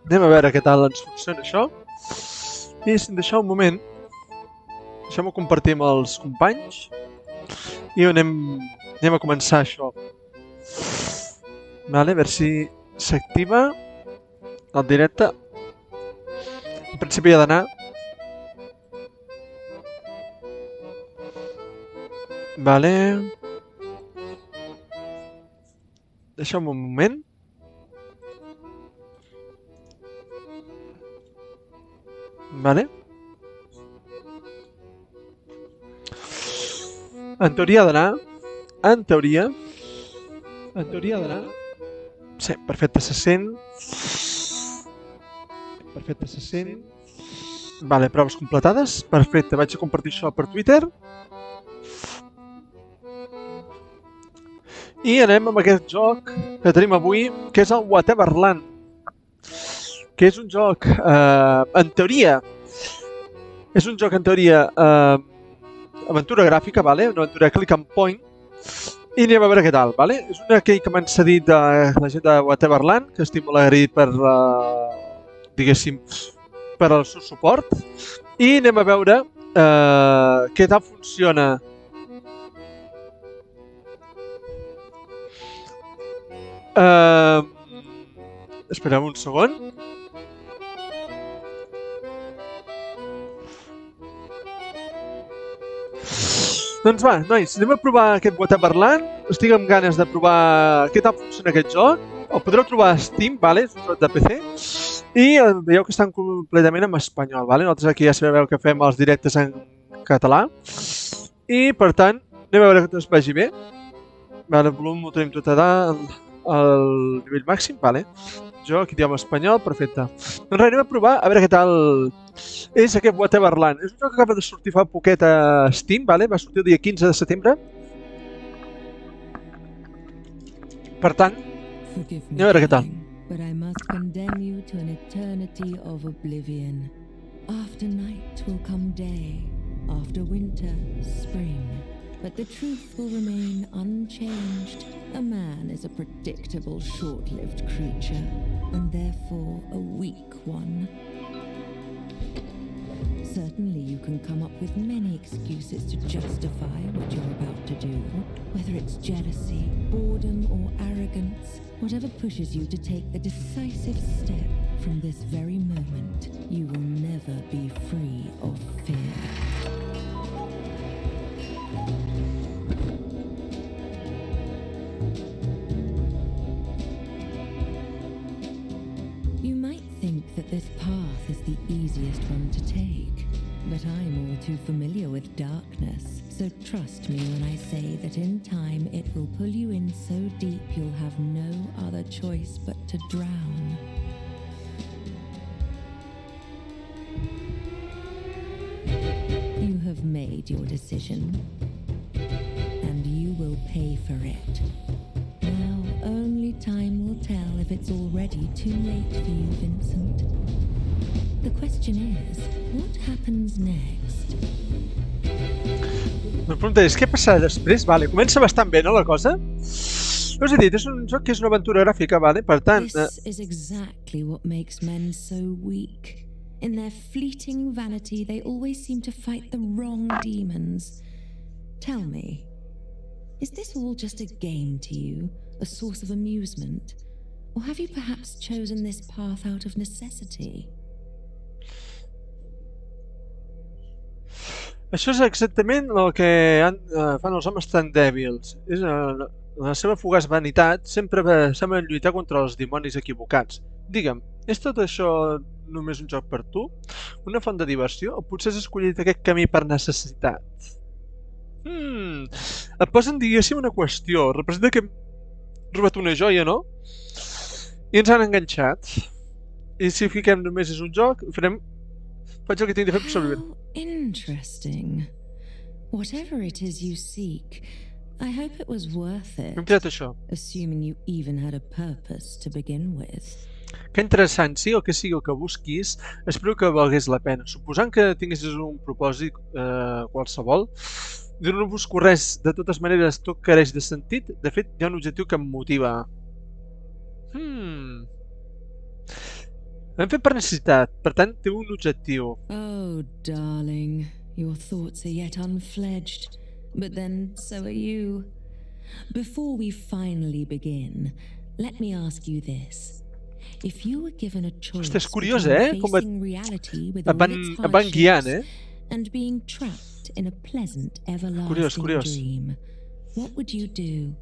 Anem a veure què tal ens funciona això. I si em deixeu un moment, deixem-ho compartir amb els companys i anem a començar això. Vale, a veure si s'activa el directe. En principi ha d'anar. Vale. Deixeu-me un moment. Vale. En teoria ha d'anar. En teoria ha d'anar. Sí, perfecte, se sent. Perfecte, se sent. Vale, proves completades. Perfecte, vaig a compartir això per Twitter. I anem amb aquest joc que tenim avui, que és el Whateverland. Que és un joc, en teoria, aventura gràfica, vale? Una aventura click and point, i anem a veure què tal, vale? És una que m'han cedit la gent de Whateverland, que estic molt agraït per, diguéssim, per al seu suport, i anem a veure què tal funciona. Espereu un segon. Doncs va, nois, anem a provar aquest Whateverland. Estic amb ganes de provar què tal funciona aquest joc. El podreu trobar a Steam, vale? És un joc de PC. I veieu que estan completament en espanyol, vale? Nosaltres aquí ja sabeu que fem els directes en català. I, per tant, anem a veure que es vegi bé. Vale, el volum ho tenim tot al nivell màxim, vale? Jo aquí diem espanyol, perfecte. Doncs res, anem a provar a veure què tal és aquest Whateverland. És un joc que acaba de sortir fa poquet a Steam, vale? Va sortir el dia 15 de setembre. Per tant, anem a veure què tal. But I must condemn you to an eternity of oblivion. After night will come day, after winter, spring. But the truth will remain unchanged. A man is a predictable, short-lived creature, and therefore a weak one. Certainly you can come up with many excuses to justify what you're about to do, whether it's jealousy, boredom, or arrogance. Whatever pushes you to take the decisive step, from this very moment, you will never be free of fear. You might think that this path is the easiest one to take, but I'm all too familiar with darkness, so trust me when I say that in time it will pull you in so deep you'll have no other choice but to drown. You have made your decision, and you will pay for it. Now, only time will tell if it's already too late for you, Vincent. The question is, what happens next? La pregunta és, què passarà després? Vale, comença bastant bé, no, la cosa? Us he dit, és un joc que és una aventura gràfica, vale? Per tant... This is exactly what makes men so weak. In their fleeting vanity, they always seem to fight the wrong demons. Tell me, is this all just a game to you, a source of amusement? Or have you perhaps chosen this path out of necessity? Això és exactament el que fan els homes tan dèbils. És la seva fugaç vanitat sempre semblen lluitar contra els dimonis equivocats. Digue'm, és tot això només un joc per tu? Una font de diversió? O potser has escollit aquest camí per necessitat? Et posen, diguéssim, una qüestió. Representa que hem robat una joia, no? I ens han enganxat. I si fiquem només és un joc, farem... Faig el que tinc de fer per sobreviure. Interesting. Whatever it is you seek, I hope it was worth it. Hem creat això. Assuming you even had a purpose to begin with. Que interessant, sigui el que busquis, espero que valgués la pena. Suposant que tinguessis un propòsit qualsevol, jo no busco res, de totes maneres tot careix de sentit. De fet, hi ha un objectiu que em motiva. Hem fet per necessitat, per tant té un objectiu. Oh, darling, your thoughts are yet unfledged, but then so are you. Before we finally begin, let me ask you this. If you were given a choice Ostres, és curiós, between Com facing reality with et all its van guiant, hardships and being trapped in a pleasant, everlasting Curiós. dream, what would you do?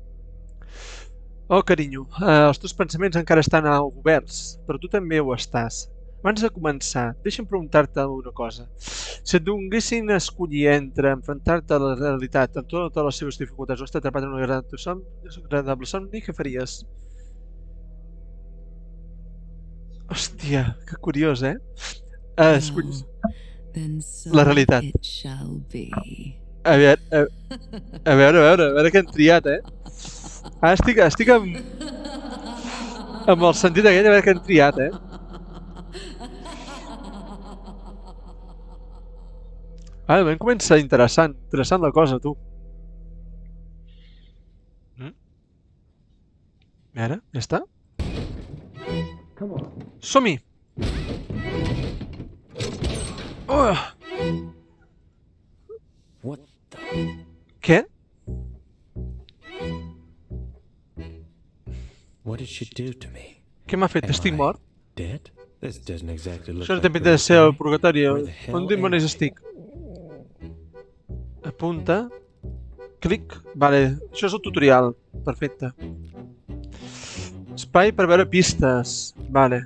Oh, carinyo, els teus pensaments encara estan oberts, però tu també ho estàs. Abans de començar, deixa'm preguntar-te una cosa. Si et donguessin a escollir entre enfrontar-te a la realitat amb totes les seves dificultats o estar atrapat en un agradable somni, què faries? Hòstia, que curiós, escollis la realitat. A veure què han triat, estic amb el sentit aquell, a veure què han triat, de moment comença interessant la cosa, tu. Ara, ja està? Som-hi! Què? Què m'ha fet? Estic mort? Això no té pinta de ser el purgatori. On dimonis estic? Apunta. Clic. Vale, això és el tutorial. Perfecte. Espai per veure pistes. Vale.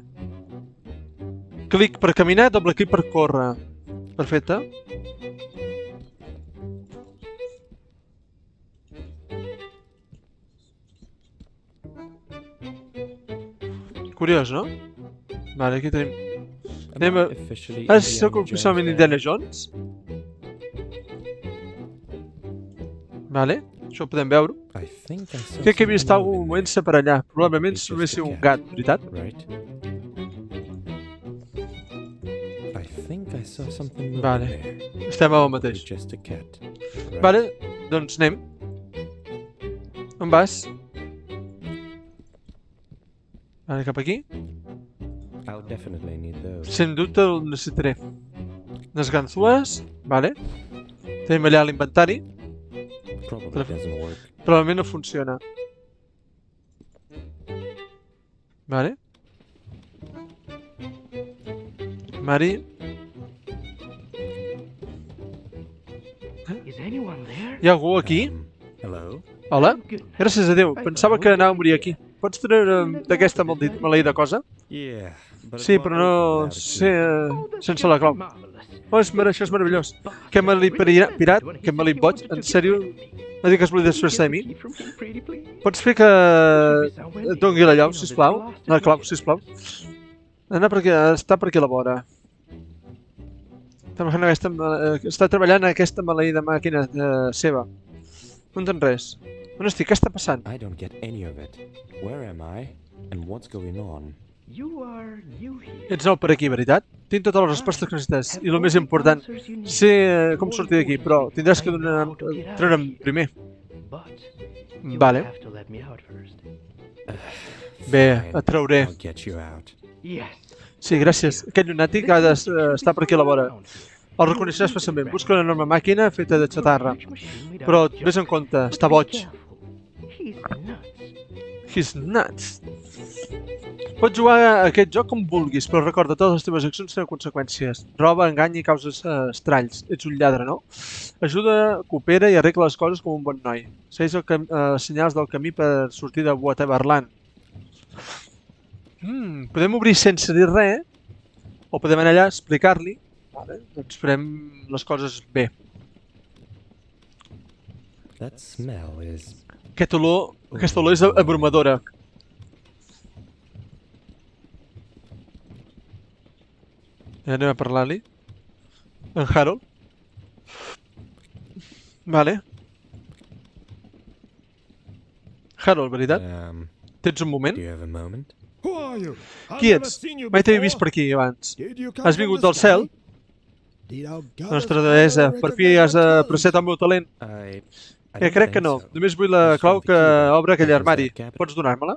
Clic per caminar, doble clic per córrer. Perfecte. Curiós, no? Vale, aquí tenim... Ara sóc oficialment Indiana Jones. Vale, això ho podem veure. Crec que he vist algú movent-se per allà. Probablement només ser un gat, veritat? Vale, estem al mateix. Vale, doncs anem. On vas? Vale, cap aquí. Sens dubte el necessitaré. Unes ganzúes, vale. Tenim allà l'inventari. Probablement no funciona. Vale. Mari. Hi ha algú aquí? Hola? Gràcies a Déu, pensava que anava a morir aquí. Pots treure d'aquesta maleïda cosa? Sí, però no sé sense la clau. Oh, això és meravellós. Que maleït pirat? Que maleït boig? En sèrio? No dic que es volia desfer-se de mi? Pots fer que et doni la llau, sisplau? La clau, sisplau. Està per aquí a la vora. Està treballant en aquesta maleïda màquina seva. No entén res. On estic? Què està passant? Ets nou per aquí, veritat? Tinc totes les respostes que necessites. I el més important, sé com sortir d'aquí, però tindràs que treure'm primer. Vale. Bé, et trauré. Sí, gràcies. Aquest llunàtic ha d'estar per aquí a la vora. El reconeixeràs fàcilment. Busca una enorme màquina feta de xatarra. Però vés en compte, està boig. He's nuts. Pots jugar a aquest joc com vulguis, però recorda, totes les teves accions tenen conseqüències. Roba, engany i causes estralls. Ets un lladre, no? Ajuda, coopera i arregla les coses com un bon noi. Segueix els senyals del camí per sortir de Whateverland. Podem obrir sense dir res, o podem anar allà a explicar-li. Doncs farem les coses bé. Aquesta olor és abrumadora. Anem a parlar-li. En Harold. Vale. Harold, veritat? Tens un moment? Qui ets? Mai t'he vist per aquí abans. Has vingut del cel? La nostra deessa, per fi has apreciat el meu talent. Crec que no. Només vull la clau que obre aquell armari. Pots donar-me-la?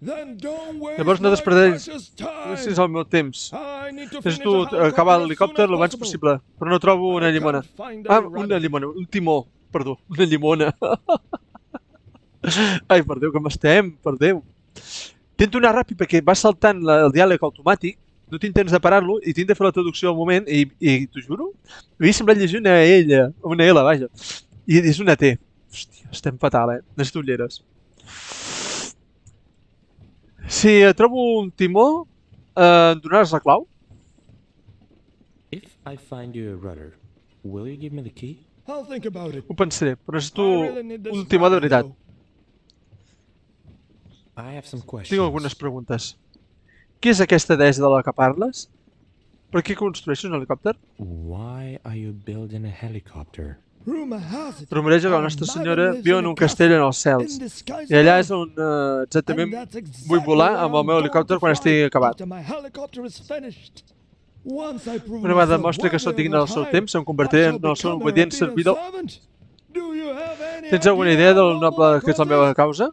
Llavors no desperdeixis el meu temps. Necessito acabar l'helicòpter el abans possible, però no trobo una llimona. Una llimona, un timó, perdó, una llimona. Ai, per Déu, com estem, per Déu. Intento anar ràpid perquè va saltant el diàleg automàtic, no tinc temps de parar-lo i tinc de fer la traducció al moment i t'ho juro, m'havia semblat llegir una L, vaja, i és una T. Hòstia, estem fatal, necessito ulleres. Si trobo un timó, em donaràs la clau? Ho pensaré, però necessito un timó de veritat. Tinc algunes preguntes. Què és aquesta deessa de la que parles? Per què construeixes un helicòpter? Rumoreja que la Nostra Senyora viu en un castell en els cels. I allà és on exactament vull volar amb el meu helicòpter quan estigui acabat. Una vegada demostri que sóc digne del seu temps, em convertiré en el seu obedient servidor. Tens alguna idea del noble que és la meva causa?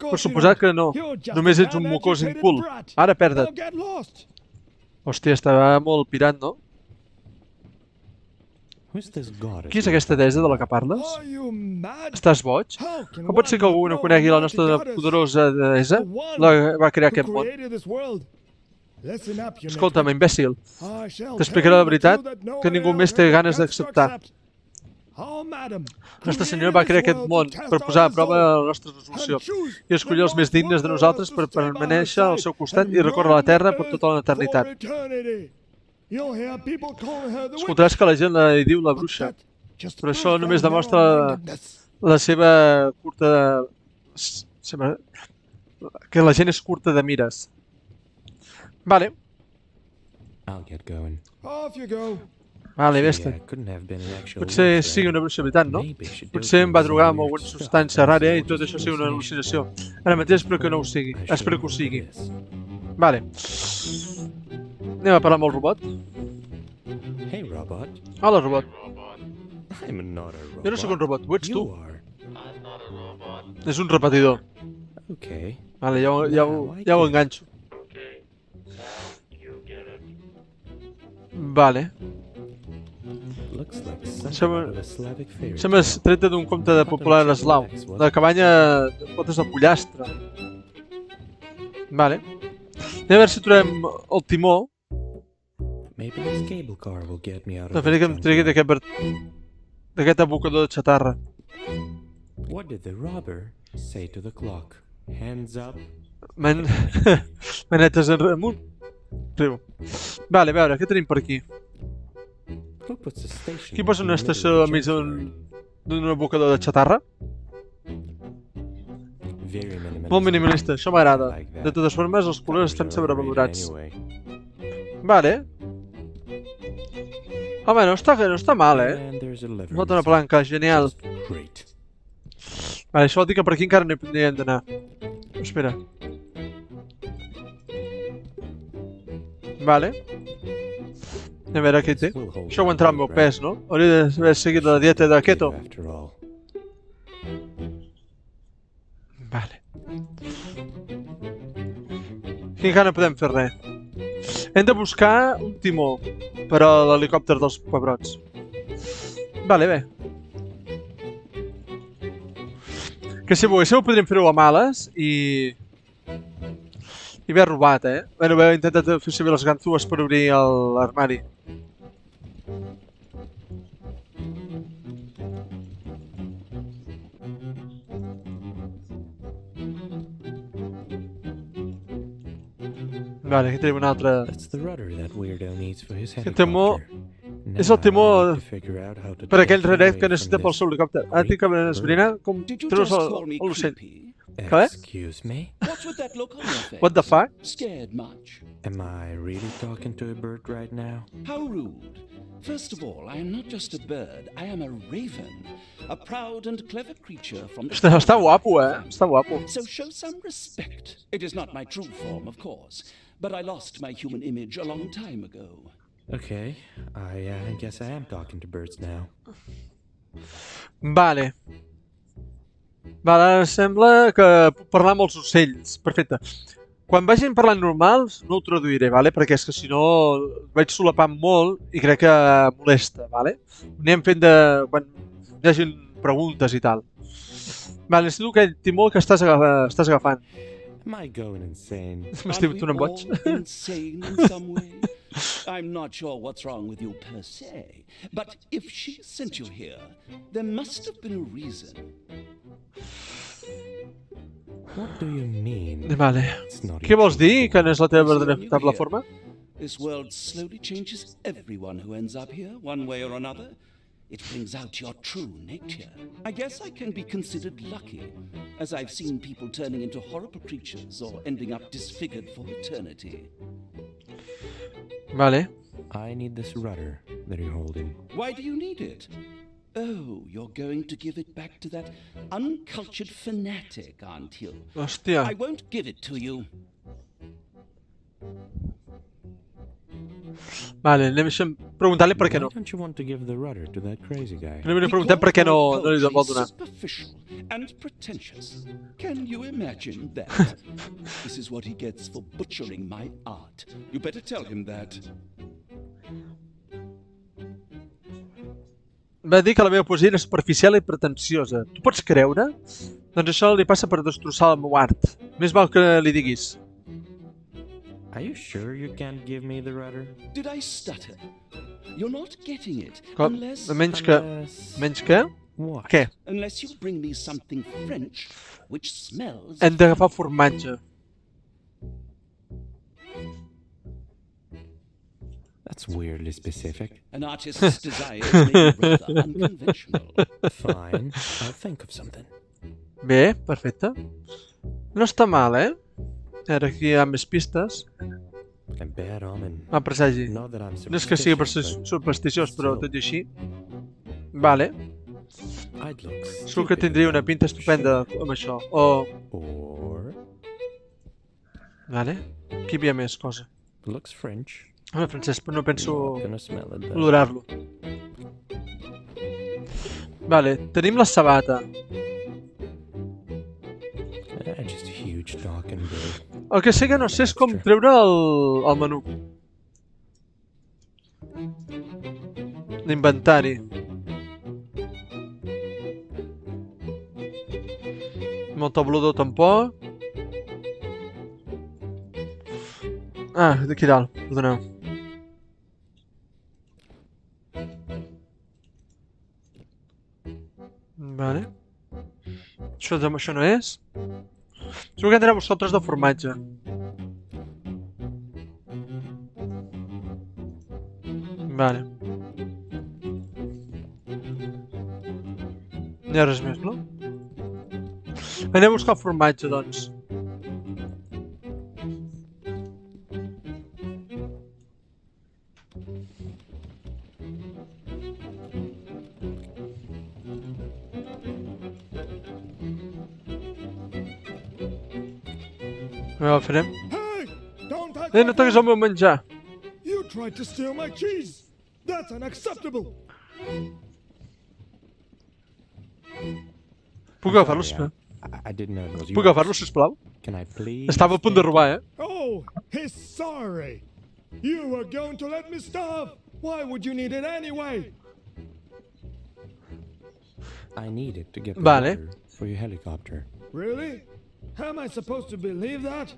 Per suposar que no. Només ets un mocós incul. Ara perda't. Hòstia, estava molt pirat, no? Qui és aquesta deessa de la que parles? Estàs boig? Com pot ser que algú no conegui la nostra poderosa deessa? La que va crear aquest món? Escolta'm, imbècil. T'explicaré la veritat que ningú més té ganes d'acceptar. Nostra Senyora va crear aquest món per posar a prova la nostra resolució i escollir els més dignes de nosaltres per permanèixer al seu costat i recórrer la terra per tota l'eternitat. Escoltaràs que la gent li diu la bruixa, però això només demostra la seva curta... que la gent és curta de mires. Vale. Vale, vés-te. Potser sigui una bruixa veritat, no? Potser em va drogar amb alguna substància rara i tot això sigui una al·lucinació. Ara mateix espero que no ho sigui. Espero que ho sigui. Vale. Anem a parlar amb el robot. Hola, robot. Jo no sóc un robot, ho ets tu. És un repetidor. Vale, ja ho enganxo. Vale. Sembla treta d'un conte de popular eslau. La cabanya de potes de pollastre. Vale. Anem a veure si trobem el timó. No faré que em tregui d'aquest abocador de xatarra. Manetes amunt. Riu. Vale, a veure, què tenim per aquí? Qui posa una estació al mig d'un abocador de xatarra? Molt minimalista, això m'agrada. De totes formes, els colors estan sobrevalorats. Vale. Home, no està mal, Falta una palanca, genial. Vale, això vol dir que per aquí encara no hi hem d'anar. Espera. Vale. A veure què té. Això aguantarà el meu pes, no? Hauria d'haver seguit la dieta de keto. Vale. Aquí encara no podem fer res. Hem de buscar un timó per a l'helicòpter dels pebrots. Vale, bé. Que si volguéssiu podríem fer-ho a males i haver robat, Bueno, haver intentat fer servir les ganzúes per obrir l'armari. Vale, aquí tenim un altre... Aquest timó... És el timó per aquell renet que necessita pel seu helicòpter. Ara tinc que esbrinar com treus l'ocell. Excuse me? What's with that look on your face? What the fuck? Scared much? Am I really talking to a bird right now? How rude. First of all, I am not just a bird, I am a raven. A proud and clever creature from the... Està guapo, Està guapo. So show some respect. It is not my true form, of course, but I lost my human image a long time ago. Okay, I guess I am talking to birds now. Vale. Vale, ara sembla que puc parlar amb els ocells. Perfecte. Quan vagin parlant normals, no ho traduiré, vale? Perquè és que si no vaig solapant molt i crec que molesta, vale? Anem fent de... quan hi hagi preguntes i tal. Vale, necessito aquell timó que estàs agafant. Am I going insane? M'estic tornant boig. Insane in some way? I'm not sure what's wrong with you per se, but if she sent you here, there must have been a reason. What do you mean? Vale. It's not Què vols dir? Que no és la teva It's veritable here. forma? This world slowly changes everyone who ends up here, one way or another. It brings out your true nature. I guess I can be considered lucky, as I've seen people turning into horrible creatures or ending up disfigured for eternity. Vale. I need this rudder that you're holding. Why do you need it? Oh, you're going to give it back to that uncultured fanatic, aren't you? Hòstia. I won't give it to you. Vale, anem preguntant-li per què no. Why don't you want to give the rudder to that crazy guy? Anem preguntant per què no li vol donar. Superficial and pretentious. Can you imagine that? This is what he gets for butchering my art. You better tell him that. Va dir que la meva poesia era superficial i pretensiosa. Tu pots creure? Doncs això li passa per destrossar el meu art. Més val que li diguis. Are you sure you can't give me the rudder? Did I stutter? You're not getting it Com? unless Menys que... Menys que? What? Què? unless you bring me something French which smells. Hem d'agafar formatge. That's weirdly specific. An artist's desires may be rather unconventional. Fine, I'll think of something. Bé, perfecte. No està mal, eh? Ara aquí hi ha més pistes. A bad omen. Va, presagi. Not that I'm No és que sigui supersticiós, però tot i així... Vale. I'd look Segur que tindria una pinta estupenda amb això. O... Or Vale. Aquí hi havia més cosa. looks French. Home, Francesc, però no penso Gonna smell it though. olorar-lo. Vale, tenim la sabata. Just a huge talking bird. El que sé que no sé és com treure el menú. L'inventari. Amb el tablador tampoc. Ah, d'aquí dalt, perdoneu. Vale. Això no és. Segur que tindrà buscar tros de formatge. Vale. No hi ha res més, no? Anem a buscar formatge, doncs. No farem. Hey! Don't touch No toquis el meu menjar. You tried to steal my cheese! That's unacceptable! Puc agafar-lo, Sorry, sisplau? I didn't know it was Puc yours. agafar-lo, sisplau? Can I please? Estava a punt de robar, eh? Oh, he's sorry! You were going to let me starve! Why would you need it anyway? I need it to get the Vale. rudder for your helicopter. Really? Am I supposed to believe that?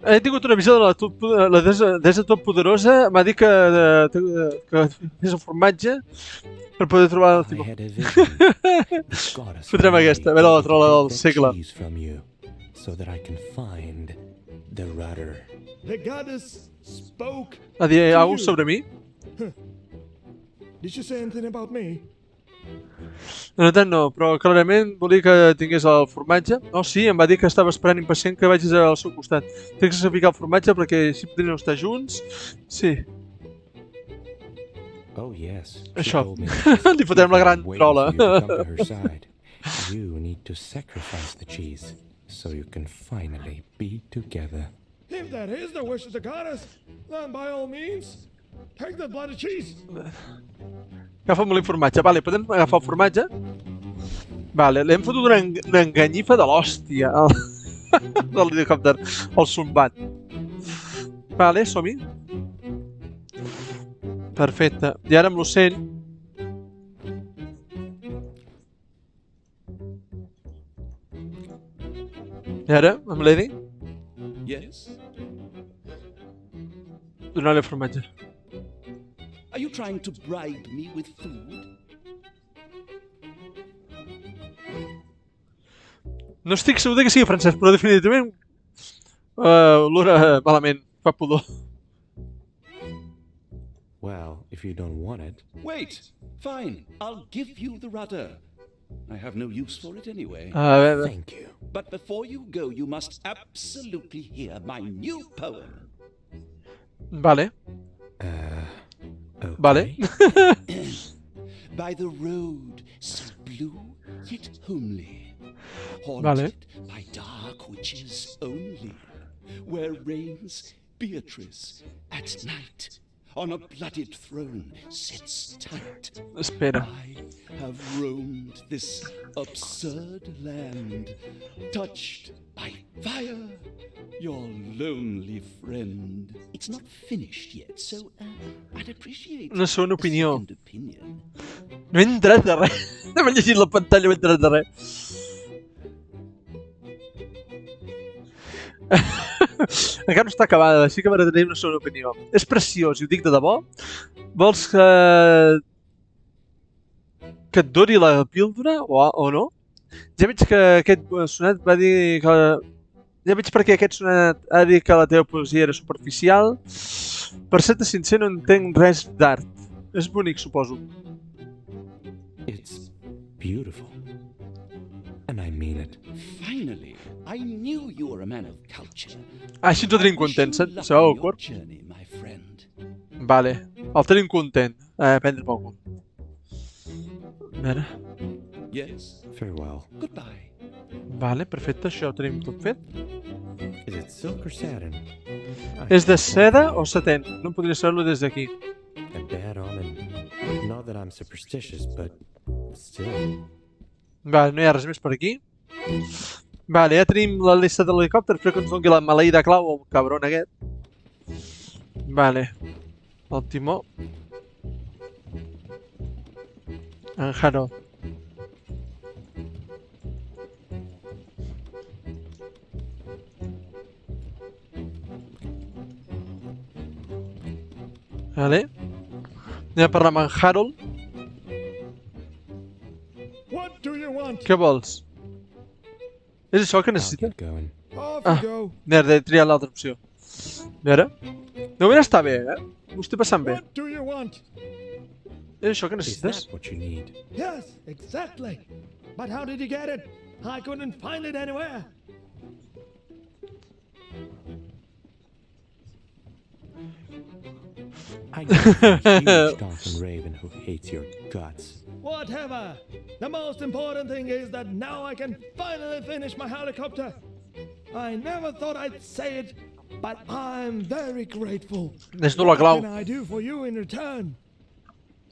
He tingut una visió de la deessa totpoderosa. M'ha dit que fes el formatge per poder trobar el I timó. had a vision. The goddess Fotrem made aquesta, a veure la me trola del take that segle. cheese from you, so that I can find the rudder. The goddess spoke. Va dir alguna cosa sobre mi? Did she say anything about me? No tant no, però clarament volia que tingués el formatge. Oh sí, em va dir que estava esperant impacient que vagis al seu costat. Tens que ficar el formatge perquè així podríem estar junts. Sí, Oh yes. she Això. told me that she's Li fotrem la gran waiting trola. for you to come to her side. You need to sacrifice the cheese so you can finally be together. If that is the wish of the goddess, then by all means, take the bloody cheese. Agafa'm el formatge. Vale, podem agafar el formatge. Vale, l'hem fotut una enganyifa de l'hòstia. De l'helicòpter. El zumbat. Vale, som-hi. Perfecte. I ara amb l'ocell. I ara, amb l'Edi. Yes? Donar-li el formatge. Are you trying to bribe me with food? No estic segur que sigui francès, però definitivament olora malament. Fa pudor. Well, if you don't want it. Wait! Fine, I'll give you the rudder. I have no use for it anyway. A veure... Thank you. But before you go, you must absolutely hear my new poem. Vale. Okay. Vale. By the road, so blue yet homely, haunted Vale. by dark witches only, where reigns Beatrice at night, on a blooded throne sits tight. Espera. I have roamed this absurd land, touched by fire, your lonely friend. It's not finished yet, so I'd appreciate Una segona opinió. a second opinion. No he entrat de res. No m'he llegit la pantalla, no he entrat de res. Encara no està acabada, així que m'agrada tenir una segona opinió. És preciós, i ho dic de debò. Vols que et doni la píldora o no? Ja veig que aquest sonat va dir que... Ja veig per què aquest sonat ha dit que la teva poesia era superficial. Per ser-te sincer, no entenc res d'art. És bonic, suposo. It's beautiful. And I mean it. Finally, I knew you were a man of culture. Així ens ho tenim content, sabeu el cor? Journey, my friend. Vale, el tenim content. Prendre pel cul. A veure. Yes. Farewell. Goodbye. Vale, perfecte, això ho tenim tot fet. Is it silk or satin? És de seda o satin? No podria saber-lo des d'aquí. A bad omen. Not that I'm superstitious, but still. Vale, no hi ha res més per aquí. Vale, ja tenim la llista de l'helicòpter. Espero que ens doni la maleïda clau, el cabron aquest. Vale. El timó. En Harold. Vale. Anem a parlar amb en Harold. What do you want? Què vols? És això el que I'll necessita? get going. Off Ah. you go. Merda, he triat l'altra opció. A veure. De moment està bé, eh? Ho estic passant bé. What do you want? És això que Is necessites? that what you need? Yes, exactly. But how did you get it? I couldn't find it anywhere. I got a huge Dalton Raven who hates your guts. Whatever. The most important thing is that now I can finally finish my helicopter. I never thought I'd say it, but I'm very grateful. Necessito la What clau. can I do for you in return?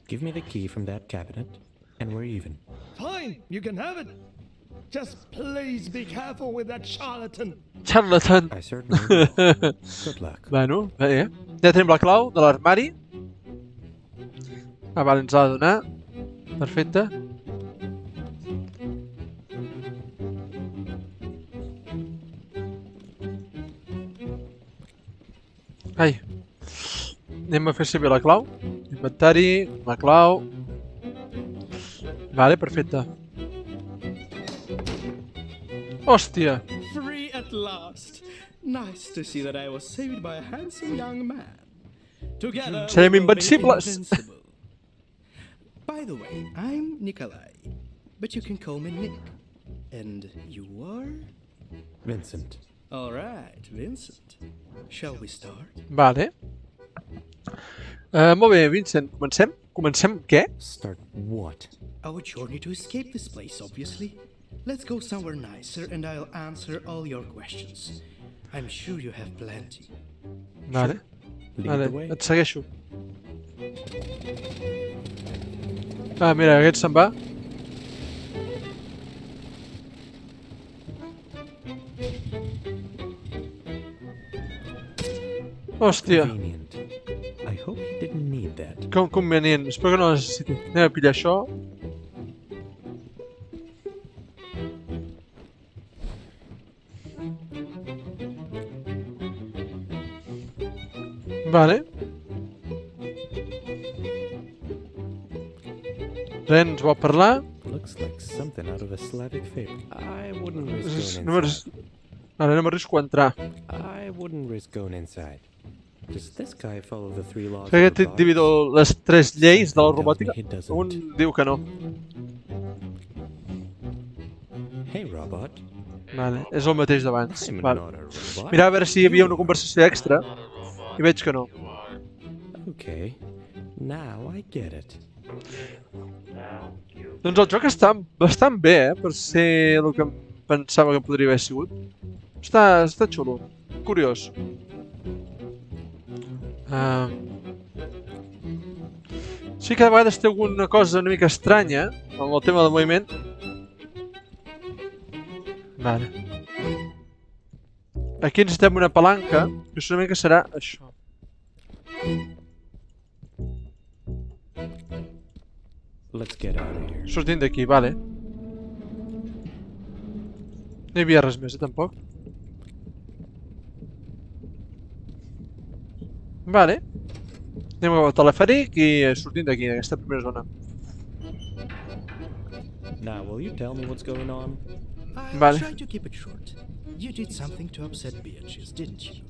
Give me the key from that cabinet, and we're even. Fine, you can have it. Just please be careful with that charlatan. Charlatan. I certainly will. Good luck. Bueno, bé. Ja tenim la clau de l'armari. Ah, vale, ens l'ha de donar. Perfecte. Ai. Anem a fer servir la clau. Inventari, la clau. Vale, perfecte. Hòstia. Free at last. Nice to see that I was saved by a handsome young man. Together, Serem we will be invencibles. invincible. By the way, I'm Nikolai, but you can call me Nick. And you are? Vincent. All right, Vincent. Shall we start? Vale. Molt bé, Vincent. Comencem? Comencem què? Start what? Our journey to escape this place, obviously. Let's go somewhere nicer and I'll answer all your questions. I'm sure you have plenty. Vale. Lead Vale, the way. et segueixo. Ah, mira, aquest se'n va. Hòstia, Convenient. I hope he didn't need that. que convenient. Espero que no necessiti. Anem a pillar això. Vale. Res, ens vol parlar. Looks like something out of a Slavic fable. I wouldn't risk No going m'arris- inside. Vale, no m'arrisco a entrar. I wouldn't risk going inside. Does this guy follow the 3 laws of Aquest robotics? divido les 3 lleis de la Something tells me robòtica. he doesn't. Un diu que no. Hey, robot. Vale, és el mateix d'abans. I'm Vale. not a robot. Mirava a veure si hi havia una conversació extra i veig que no. Okay. Now I get it. Doncs el joc està bastant bé, per ser el que em pensava que podria haver sigut. Està xulo. Curiós. Sí que de vegades té alguna cosa una mica estranya amb el tema del moviment. Vale. Aquí necessitem una palanca, que segurament que serà això. Let's get out of here. Sortint d'aquí, vale. No hi havia res més, tampoc. Vale. Anem a telefèric i sortint d'aquí, d'aquesta primera zona. Now, will you tell me what's going on? I'll Vale. try to keep it short. You did something to upset Beatrice, didn't you?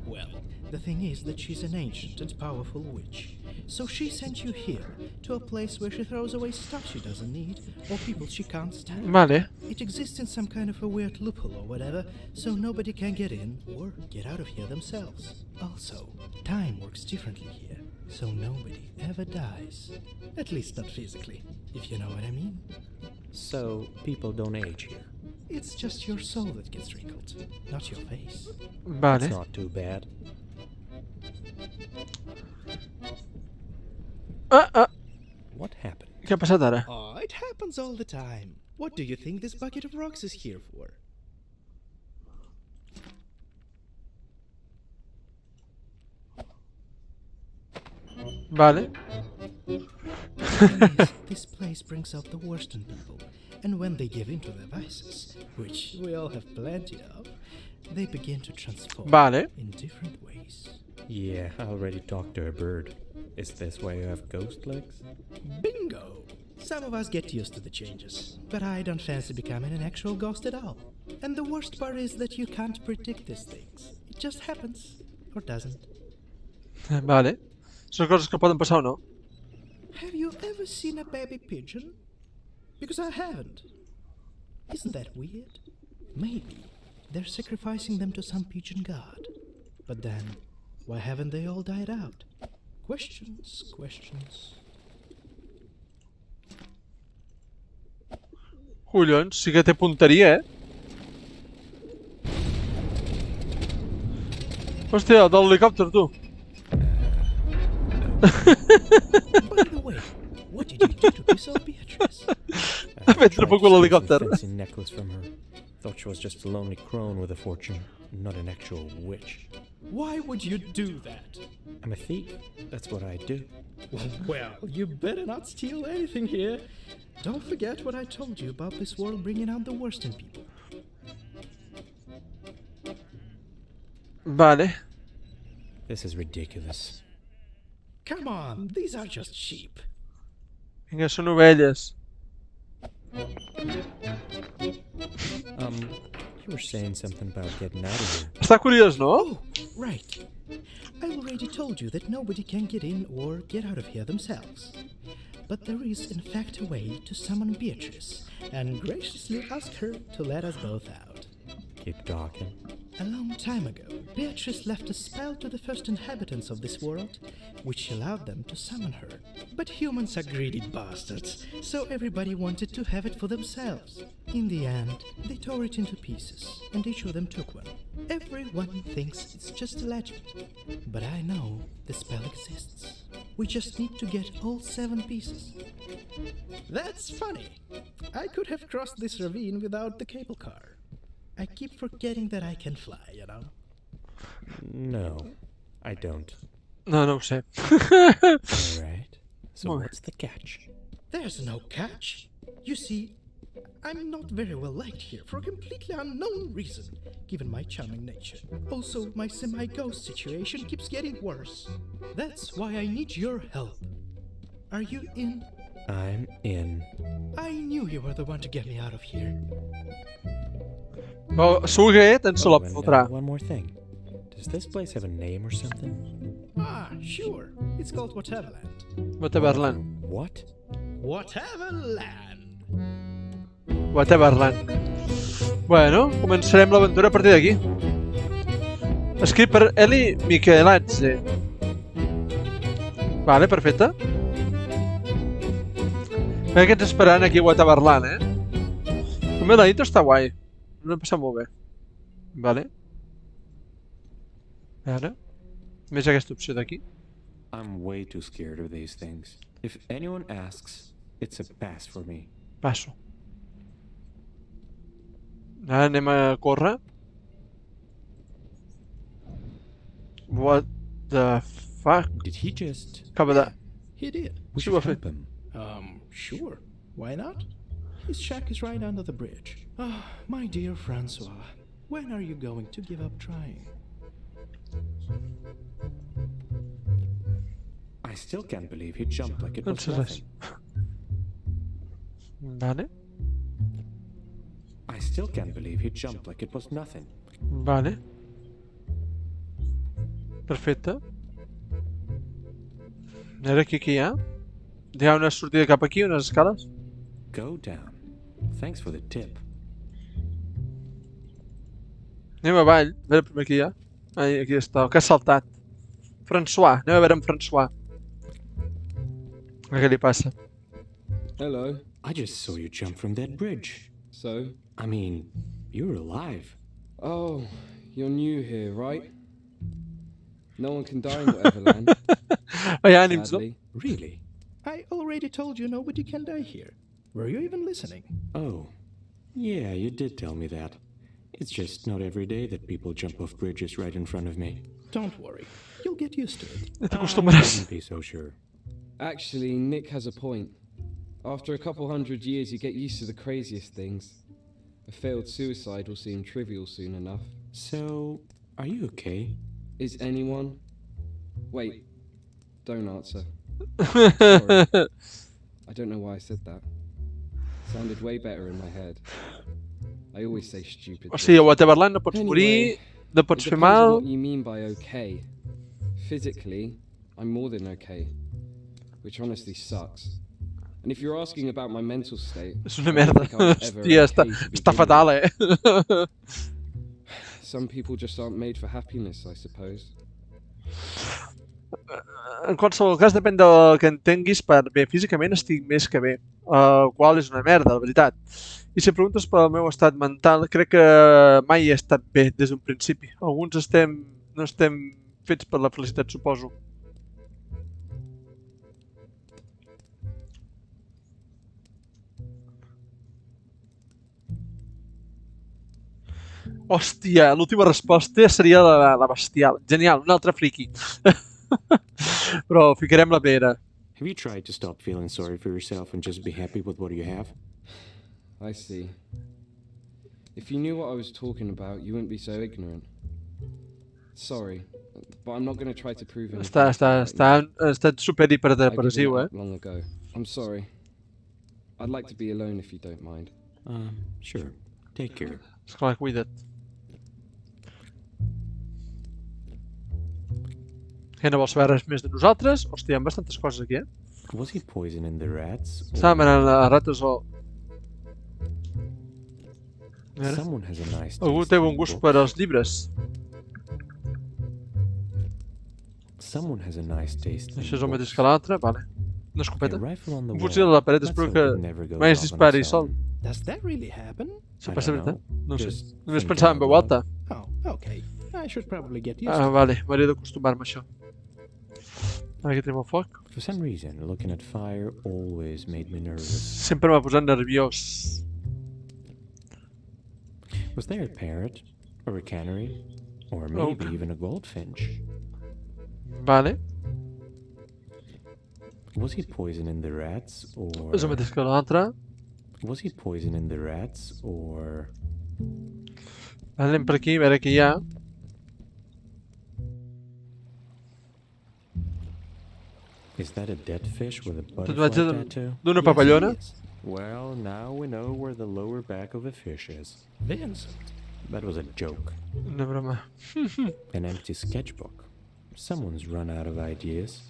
Well, the thing is that she's an ancient and powerful witch. So she sent you here, to a place where she throws away stuff she doesn't need, or people she can't stand. Vale. It exists in some kind of a weird loophole or whatever, so nobody can get in or get out of here themselves. Also, time works differently here, so nobody ever dies. At least not physically, if you know what I mean. So, people don't age here. It's just your soul that gets wrinkled, not your face. Vale. That's not too bad. What happened? Què ha passat ara? Oh, it happens all the time. What do you think this bucket of rocks is here for? Vale. This place brings out the worst in people, and when they give in to their vices, which we all have plenty of, they begin to transform Vale. in different ways. Yeah, I already talked to a bird. Is this why you have ghost legs? Bingo! Some of us get used to the changes, but I don't fancy becoming an actual ghost at all. And the worst part is that you can't predict these things. It just happens, or doesn't. Vale. Són coses que poden passar o no? Have you ever seen a baby pigeon? Because I haven't. Isn't that weird? Maybe they're sacrificing them to some pigeon god. But then, why haven't they all died out? Questions, questions. Collons, sí que té punteria, Hòstia, de l'helicòpter, tu. By the way, what did you do to piss off Beatrice? Ha fet Tried poc to amb steal l'helicòpter. some fancy necklace from her. Thought she was just a lonely crone with a fortune, not an actual witch. Why would you do that? I'm a thief. That's what I do. Well, you better not steal anything here. Don't forget what I told you about this world bringing out the worst in people. Vale. This is ridiculous. Come on, these are just sheep. Vinga, són ovelles. You were saying something about getting out of here. Està curiós, no? Oh, right. I already told you that nobody can get in or get out of here themselves. But there is, in fact, a way to summon Beatrice and graciously ask her to let us both out. Keep talking. A long time ago, Beatrice left a spell to the first inhabitants of this world, which allowed them to summon her. But humans are greedy bastards, so everybody wanted to have it for themselves. In the end, they tore it into pieces, and each of them took one. Everyone thinks it's just a legend, but I know the spell exists. We just need to get all 7 pieces. That's funny. I could have crossed this ravine without the cable car. I keep forgetting that I can fly, you know? No, I don't. No, no ho sé. Alright. So Why? what's the catch? There's no catch. You see, I'm not very well liked here for a completely unknown reason, given my charming nature. Also, my semi-ghost situation keeps getting worse. That's why I need your help. Are you in? I'm in. I knew you were the one to get me out of here. Oh, segur que te'n se la and, fotrà. one more thing. Does this place have a name or something? Ah, sure. It's called Whateverland. Whateverland. What? Whateverland. Whateverland. Bueno, començarem l'aventura a partir d'aquí. Escrit per Eli Micheladze. Vale, perfecte. Veig que ens esperaran aquí a Whateverland, També la intro està guai. No he passat molt bé. Vale. Ara. Més aquesta opció d'aquí. I'm way too scared of these things. If anyone asks, it's a pass for me. Passo. Ara anem a córrer. What the fuck? Did he just... Acaba de... He did. We Sí, ho should ha fet. help him. Sure. Why not? His shack is right under the bridge. Ah, my dear Francois, when are you going to give up trying? I still can't believe he jumped like it No was sé res. nothing. Vale. I still can't believe he jumped like it was nothing. Vale. Perfecte. I ara aquí què hi ha? Hi ha una sortida cap aquí, unes escales? Go down. Thanks for the tip. Anem avall. A veure primer què hi ha. Ai, aquí està. El que ha saltat. François. Anem a veure en François. A què li passa? Hello. I just saw you jump from that bridge. So? I mean, you're alive. Oh, you're new here, right? No one can die in Whateverland. Ai, ànims, no? Sadly. Really? I already told you nobody can die here. Were you even listening? Oh, yeah, you did tell me that. It's just not every day that people jump off bridges right in front of me. Don't worry. You'll get used to it. Ja t'acostumaràs. Wouldn't be so sure. Actually, Nick has a point. After a couple hundred years, you get used to the craziest things. A failed suicide will seem trivial soon enough. So, are you okay? Is anyone? Wait, don't answer. Sorry. I don't know why I said that. Sounded way better in my head. I always say stupid O sigui, a things. Whateverland no pots Anyway, morir, no It pots fer depends on mal... what you mean by okay. Physically, I'm more than okay, which honestly sucks. And if you're asking about my mental state, És una I don't merda. think I was ever Hòstia, està okay to begin with. fatal, Some people just aren't made for happiness, I suppose. En qualsevol cas, depèn del que entenguis per bé. Físicament estic més que bé, el qual és una merda, la veritat. I si preguntes pel meu estat mental, crec que mai he estat bé des d'un principi. Alguns no estem fets per la felicitat, suposo. Hòstia, l'última resposta seria la bestial. Genial, un altre friki. Però ficarem la pera. Have you tried to stop feeling sorry for yourself and just be happy with what you have? I see. If you knew what I was talking about, you wouldn't be so ignorant. Sorry, but I'm not going to try to prove anything. Ha estat super I gave hiperdepressiu, it up long ago. I'm sorry. I'd like to be alone if you don't mind. Sure. Take care. Esclar, cuida't. Que no vols saber res més de nosaltres? Hòstia, hi ha bastantes coses aquí, Was he poisoning the rats? Estava manant les rates o... A veure. Someone has a nice Algú taste té in bon gust books. per als llibres. Someone has a nice taste in Això és el mateix books. que l'altre, vale. Una A escopeta. rifle on the Un fusil a wall. la paret, Let's espero hope que it never goes mai es off on dispari its sol. own. Does that really happen? Això I passa don't veritat? No ho sé. Just Només think pensava en out veu loud. alta. Oh, okay. I should probably get used Ah, to it. vale, m'hauria d'acostumar-me a això. Ara aquí tenim el foc. For some reason, looking at fire always made me nervous. Sempre m'ha posat nerviós. Was there a parrot? Or a canary? Or maybe even a goldfinch? Vale. Was he poisoning the rats, or... És el mateix que l'altre. Was he poisoning the rats, or... Anem per aquí, a veure què hi ha. Is that a dead fish with a butterfly Tatuatge tattoo? d'una Yes, papallona. it is. Well, now we know where the lower back of a fish is. Vincent. That was a joke. Una broma. An empty sketchbook. Someone's run out of ideas.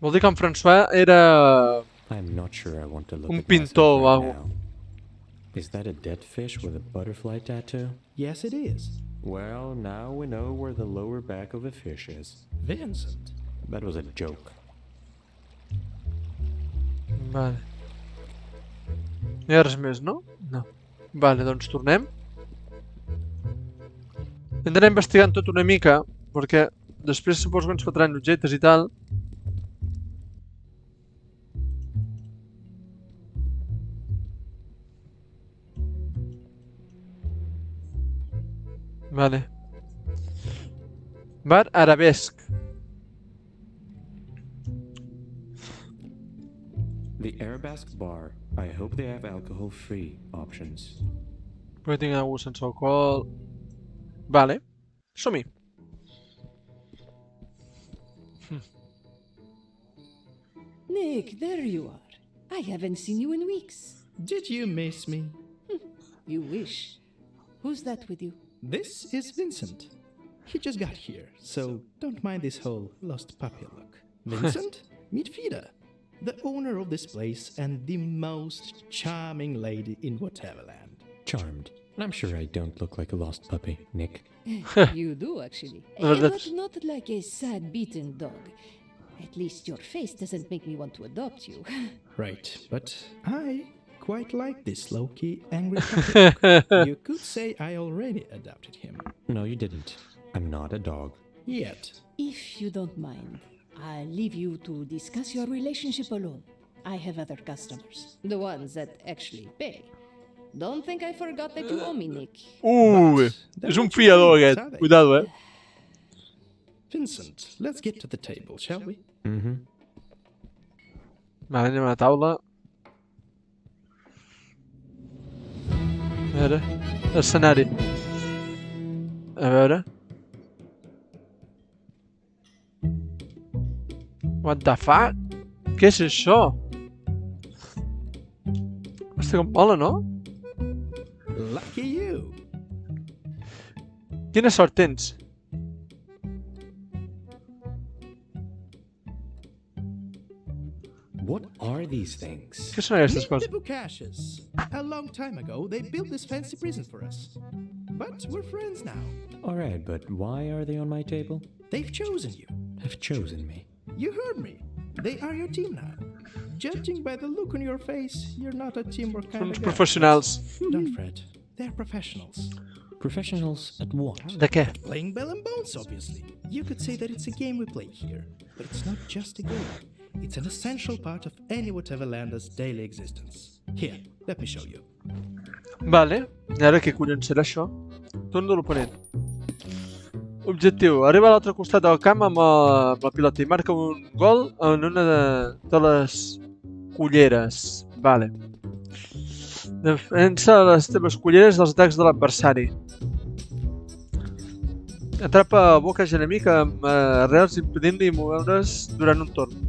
Vol dir que en François era I'm not sure I want to look un at myself pintor o right algo. now. Is that a dead fish with a butterfly tattoo? Yes, it is. Well, now we know where the lower back of a fish is. Vincent. That was a joke. Vale. No hi ha res més, no? No. Vale, doncs tornem. Hem d'anar investigant tot una mica, perquè després suposo que ens fotran objectes i tal. Vale. Bar arabesc. The Arabesque bar. I hope they have alcohol-free options. Perquè tinc algú sense alcohol. Vale. Som-hi. Nick, there you are. I haven't seen you in weeks. Did you miss me? You wish. Who's that with you? This is Vincent. He just got here, so don't mind this whole lost puppy look. Vincent, meet Vida, the owner of this place and the most charming lady in Whateverland. Charmed. I'm sure I don't look like a lost puppy, Nick. You do, actually. Well, But that's- not like a sad, beaten dog. At least your face doesn't make me want to adopt you. Right, but I quite like this low-key, angry puppy look. You could say I already adopted him. No, you didn't. I'm not a dog. Yet. If you don't mind, I'll leave you to discuss your relationship alone. I have other customers. The ones that actually pay. Don't think I forgot that you owe me, Nick. They're És un not fiador your mates, aquest. are they? Cuidado, Vincent, let's get to the table, shall we? Mm-hmm. Vale, anem a la taula. A veure... Escenari. A veure... What the fuck? Què és això? Hòstia, com mola, no? Lucky you. Quina sort tens? What are these things? Què són aquestes Meet coses? the Bukashes. A long time ago, they built this fancy prison for us. But we're friends now. Alright, but why are they on my table? They've chosen you. Have chosen me. You heard me. They are your team now. Judging by the look on your face, you're not a teamwork Són kind uns of guy. professionals. Don't fret. They're professionals. Professionals at what? De què? Playing Bell and Bones, obviously. You could say that it's a game we play here. But it's not just a game. It's an essential part of any Whateverlander's daily existence. Here, let me show you. Vale. I ara què collons serà això? Torn de l'oponent. Objectiu. Arriba a l'altre costat del camp amb el pilot i marca un gol en una de les culleres. Vale. Defensa les teves culleres dels atacs de l'adversari. Atrapa boques enemic amb arrels impedint-li moure's durant un torn.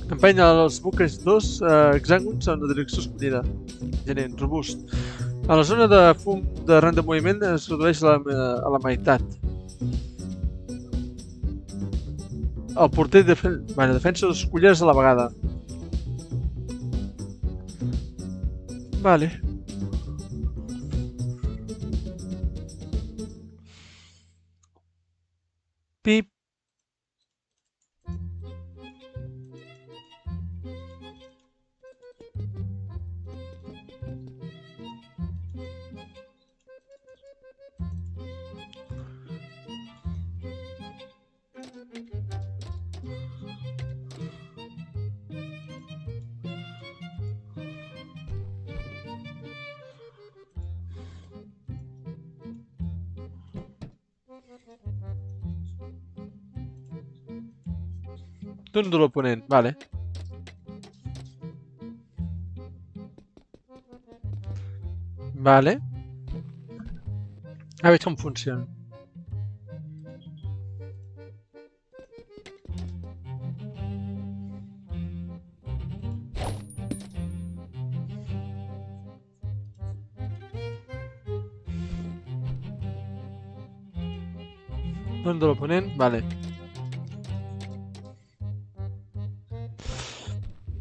Empenya els buques dos hexàgons en la direcció escollida. Gerent, robust. A la zona de fum de rang de moviment es redueix a la meitat. El porter defensa les culleres a la vegada. Vale. Pip. Turn de l'oponent, vale. Vale. A veure com funciona. Turn de l'oponent, vale.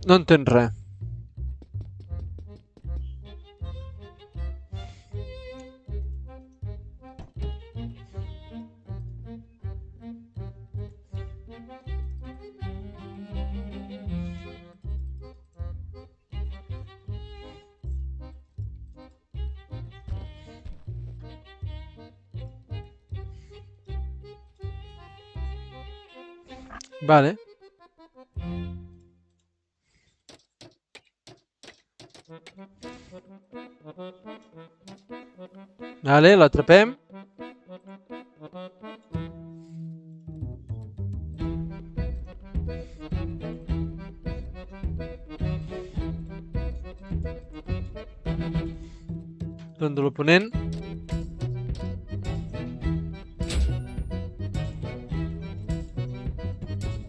No entenc res. Vale. Vale, l'atrapem. Torn de l'oponent.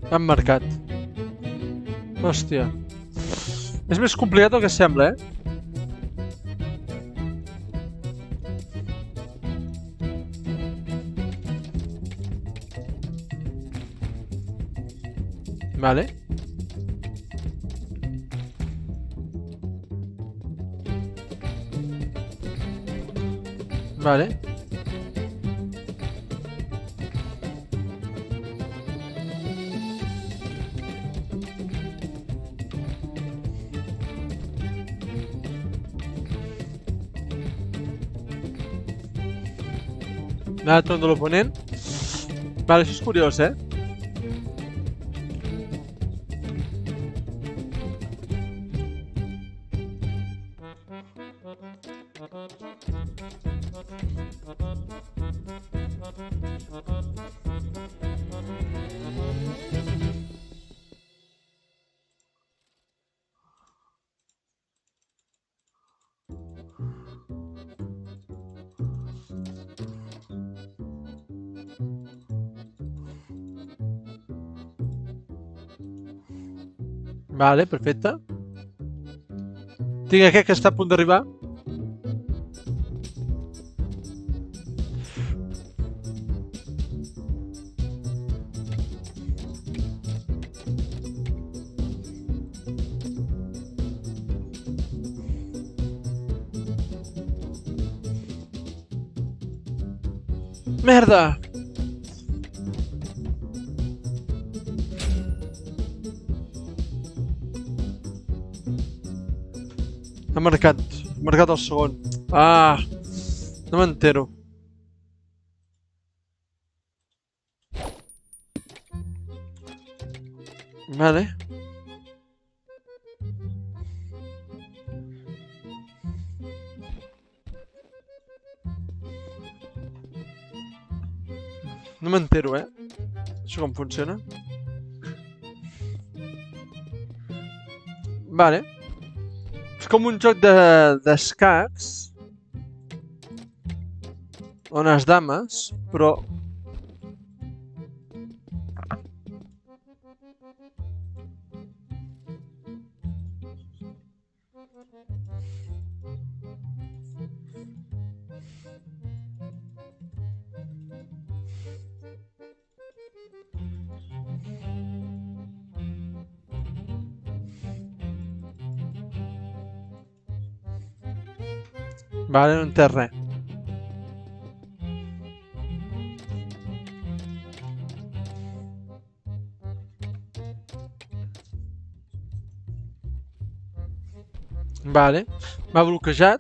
Han marcat. Hòstia. És més complicat del que sembla, eh? Vale. Vale. Nada, torn de l'oponent. Vale, això és curiós, eh? Vale, perfecte. Tinc aquest que està a punt d'arribar. Merda! Ha marcat el segon. Ah! No m'entero. Vale. No m'entero, eh? Això com funciona? Vale. És com un joc d'escacs on les dames, però... Vale, no entenc res. Vale, m'ha bloquejat.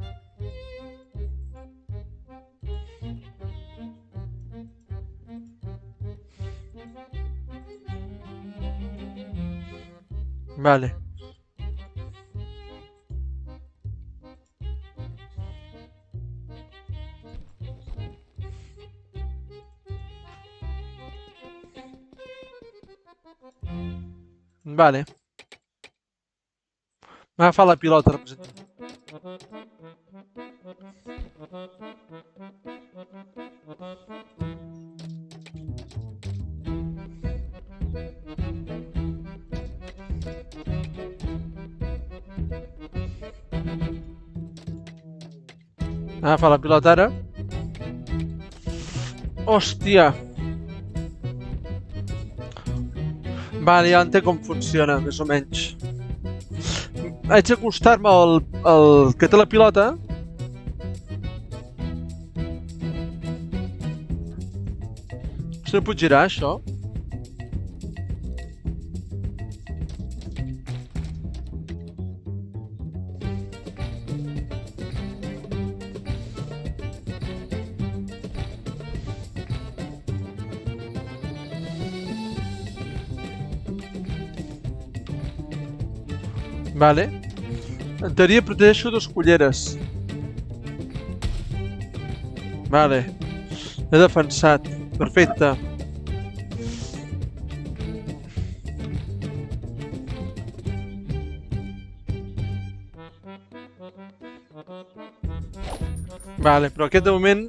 Vale. Vale. M'ha agafat la pilota, representa. M'ha agafat la pilota ara. Hòstia. Vale, ja entenc com funciona, més o menys. Haig d'acostar-me al que té la pilota. Si no puc girar, això? Vale. En teoria protegeixo dos culleres. Vale. He defensat. Perfecte. Vale, però aquest de moment...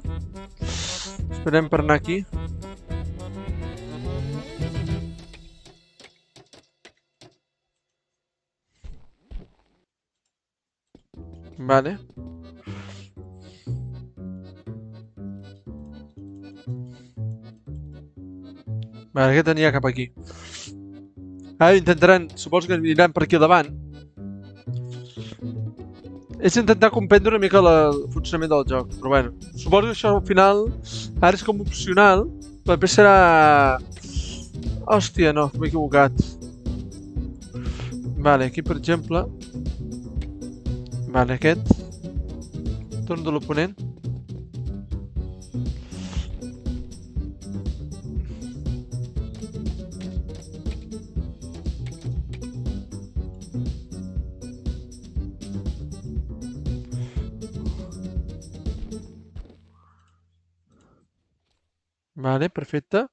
Esperem per anar aquí. Vale. Vale, aquest anirà cap aquí. Ara intentaran, suposo que aniran per aquí al davant. És intentar comprendre una mica el funcionament del joc, però bueno. Suposo que això al final, ara és com opcional, però després serà... Hòstia, no, m'he equivocat. Vale, aquí per exemple... Vale, aquest. Torn de l'oponent. Vale, perfecte.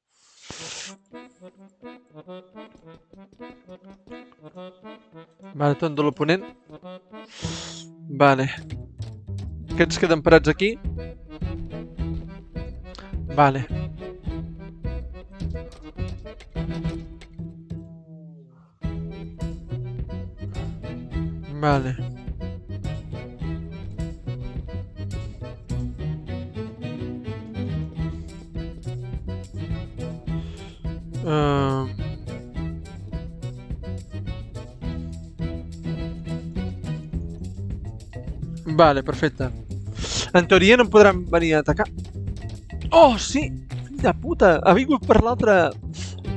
Vale, torn de l'oponent. Vale. Aquests queden parats aquí. Vale. Vale. Vale, perfecte. En teoria no em podran venir a atacar. Oh, sí! Fill de puta! Ha vingut per l'altre...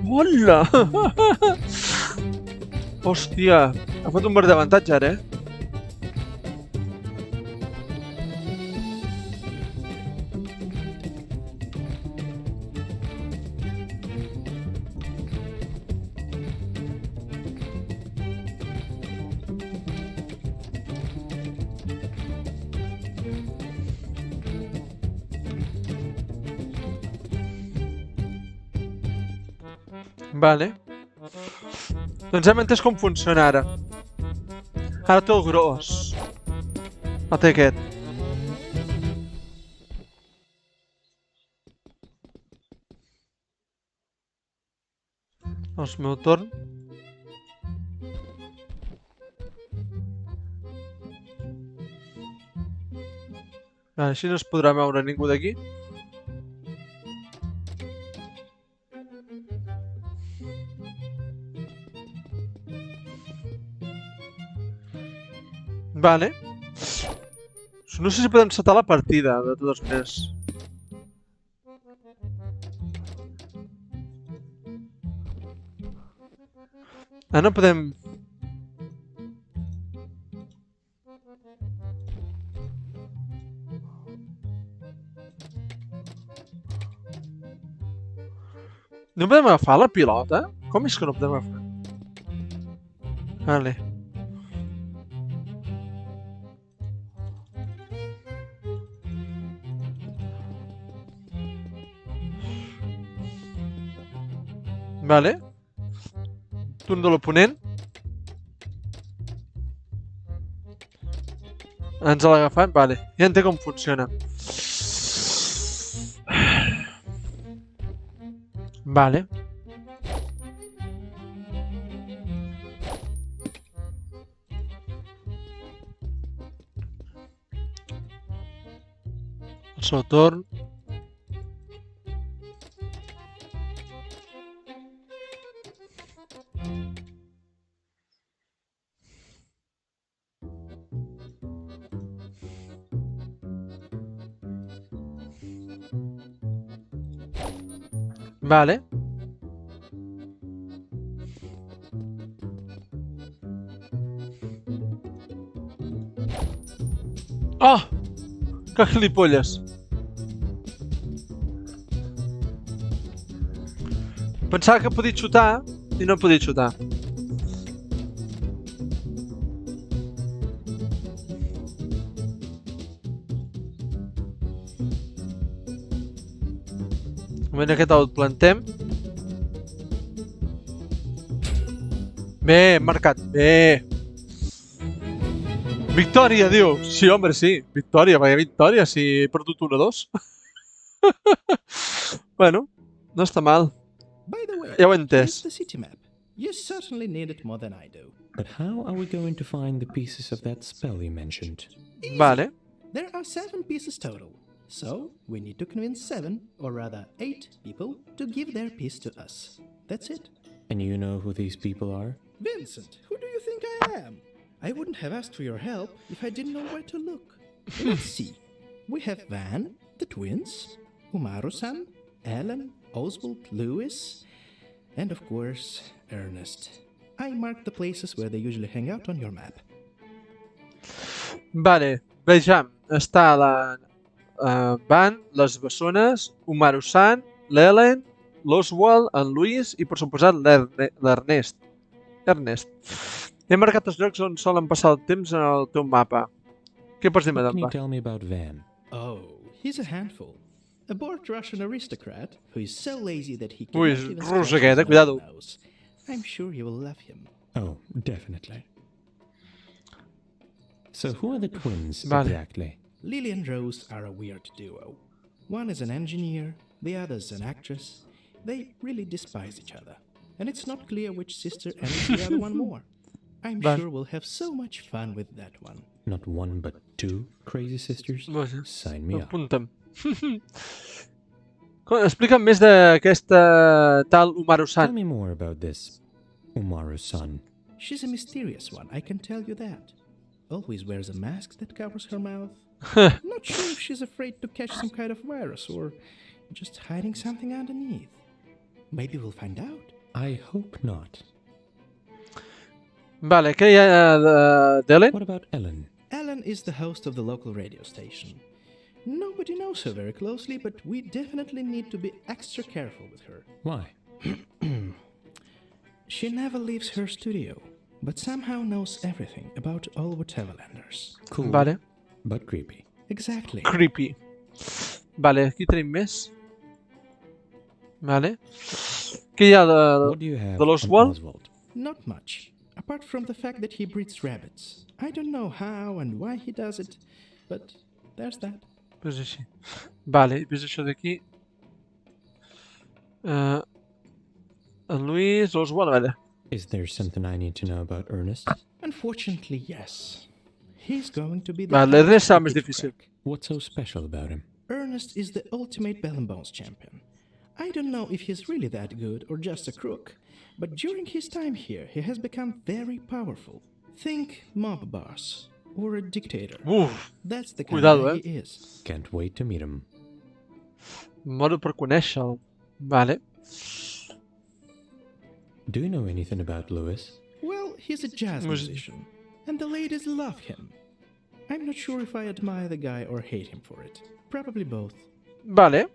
Hola! Hòstia! Ha fet un verd d'avantatge ara, eh? Vale. Doncs hem entès com funciona ara. Ara té el gros. El té aquest. És el meu torn. Vale, així no es podrà moure ningú d'aquí. Vale. No sé si podem saltar la partida, de totes maneres. Ah, no podem... No podem agafar la pilota? Com és que no podem agafar? Vale. Vale. Turn de l'oponent. Ens l'ha agafat? Vale. Ja entenc com funciona. Vale. El seu torn. Vale. Oh! Que gilipolles. Pensava que podia xutar i no podia xutar. A veure, aquest el plantem. Bé, hem marcat. Bé. Victòria, diu. Sí, home, sí. Victòria, vaya victòria, si he perdut 1-2. Bueno, no està mal. By the way, Ja ho he here's entès. the city map. You certainly need it more than I do. But how are we going to find the pieces of that spell you mentioned? Vale. There are 7 pieces total. So, we need to convince 7, or rather 8 people to give their piece to us. That's it. And you know who these people are? Vincent, who do you think I am? I wouldn't have asked for your help if I didn't know where to look. Let's see. We have Van, the twins, Umaru-san, Ellen, Oswald, Lewis, and of course, Ernest. I marked the places where they usually hang out on your map. Vale, vejam. Està la Van, les bessones, Umaru-san, l'Ellen, l'Oswald, en Luis i, per suposat, l'Ernest. Ernest. He marcat els llocs on solen passar el temps en el teu mapa. Què pots dir-me What d'en can you va? tell me about Van? Oh, he's a handful. A bored Russian aristocrat who is so lazy that he Ui, cannot even rus scratch aquest, his cuidado. own nose. I'm sure you will love him. Oh, definitely. So who are the twins Vale. exactly? Lily and Rose are a weird duo. One is an engineer, the other's an actress. They really despise each other. And it's not clear which sister envies the other one more. I'm Vale. sure we'll have so much fun with that one. Not one but 2 crazy sisters? Vaja, Sign me up. apunta'm. Explica'm més d'aquesta tal Tell Umaru-san. me more about this Umaru-san. She's a mysterious one, I can tell you that. Always wears a mask that covers her mouth. Not sure if she's afraid to catch some kind of virus or just hiding something underneath. Maybe we'll find out. I hope not. Vale, què hi ha d'Ellen? What about Ellen? Ellen is the host of the local radio station. Nobody knows her very closely, but we definitely need to be extra careful with her. Why? She never leaves her studio, but somehow knows everything about all Whateverlanders. Cool, Vale. but creepy. Exactly. Creepy. Vale, aquí tenim més. Vale. Què hi ha What do you have de on l'Oswald? Oswald? Not much, apart from the fact that he breeds rabbits. I don't know how and why he does it, but there's that. Pues així. Vale, i ves això d'aquí. En Luis, l'Oswald, vale. Is there something I need to know about Ernest? Unfortunately, yes. He's going to be the Vale, l'Ernest serà més difícil. What's so special about him? Ernest is the ultimate Bell and Bones champion. I don't know if he's really that good or just a crook, but during his time here, he has become very powerful. Think mob boss or a dictator. Uf, That's the kind cuidado, of guy he is. Can't wait to meet him. moro per conèixer-lo. Vale. Do you know anything about Lewis? Well, he's a jazz musician, and the ladies love him. I'm not sure if I admire the guy or hate him for it. Probably both. Vale.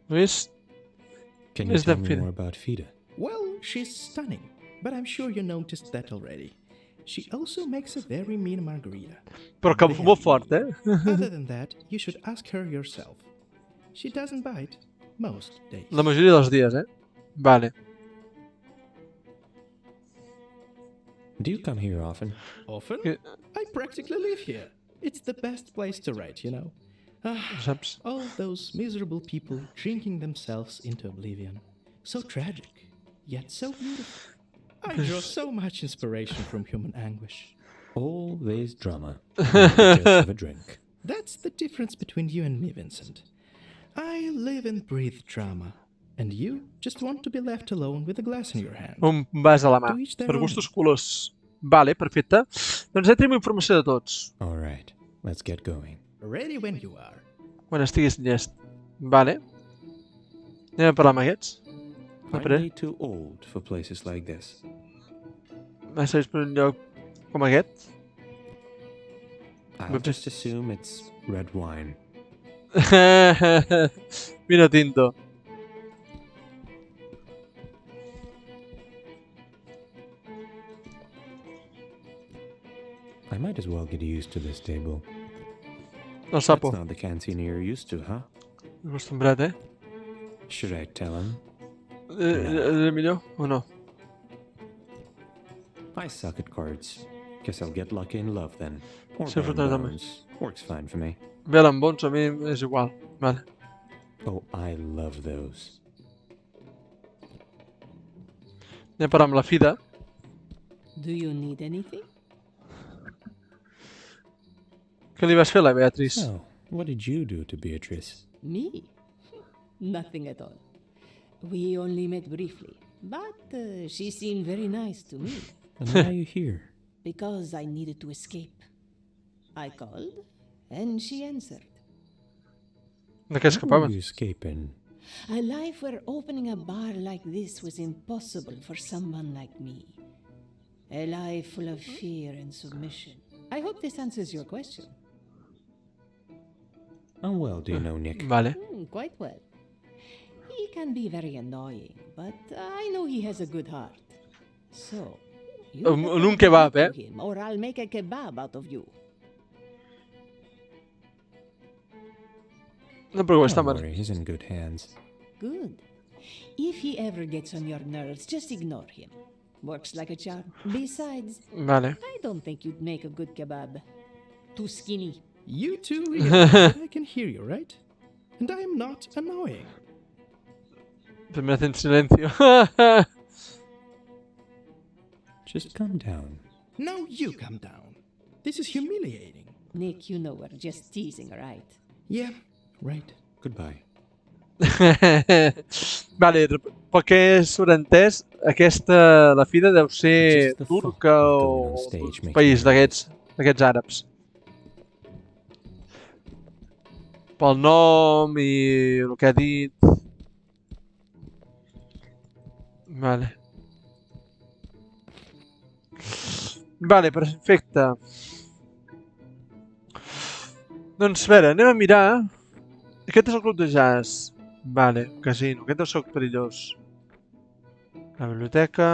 Luis, Can you Is tell that me fit? more about Fida? Well, she's stunning, but I'm sure you noticed that already. She also makes a very mean margarita. però que Very molt fort, eh? Other than that, you should ask her yourself. She doesn't bite most days. La majoria dels dies, eh? Vale. Do you come here often? Often? Yeah. I practically live here. It's the best place to write, you know. Saps? All those miserable people drinking themselves into oblivion. So tragic, yet so beautiful. I draw so much inspiration from human anguish. All this drama. Just have a drink. That's the difference between you and me, Vincent. I live and breathe drama, and you just want to be left alone with a glass in your hand. Un vas a la mà. To each their Per own. gustos colors. Vale, perfecte. Doncs ja tenim informació de tots. All right, let's get going. Ready when you are. Quan estiguis llest. Vale. Anem a parlar amb aquests. I'm way too old for places like this. M'estàs per un lloc com aquest? I'll just assume it's red wine. Vino tinto. I might as well get used to this table. El sapo. That's not the canteen you're used to, huh? Acostumbrat, eh? Should I tell him? Era millor o no? I suck at cards. Guess I'll get lucky in love then. Or Sí, bare fotre també. bones. Works fine for me. Bé, l'embons a mi és igual. Vale. Oh, I love those. Anem a parlar amb la Fida. Do you need anything? Què li vas fer a la Beatrice? So, what did you do to Beatrice? Me? Nothing at all. We only met briefly, but she seemed very nice to me And why are you here? because I needed to escape. I called, and she answered. De què Where escapaven? are you escaping? A life where opening a bar like this was impossible for someone like me. A life full of fear and submission. I hope this answers your question. How well do you know Nick? Vale. Quite well. He can be very annoying, but I know he has a good heart. So, you En better un kebab, talk eh? to him, or I'll make a kebab out of you. No, però està Don't mal. worry, he's in good hands. Good. If he ever gets on your nerves, just ignore him. Works like a charm. Besides, Vale. I don't think you'd make a good kebab. Too skinny. You two realize that I can hear you, right? And I am not annoying. Me hace en silencio. Just calm down. Now you come down. This is humiliating. Nick, you know we're just teasing, right? Yeah, right. Goodbye. Vale, pel que he sobreentès, aquesta, la Fida deu ser Just the turca fuck o going on stage un making país noise. d'aquests àrabs. Pel nom i el que ha dit. Vale. Vale, perfecte. Doncs, a veure, anem a mirar. Aquest és el club de jazz. Vale, casino. Aquest deu ser perillós. La biblioteca,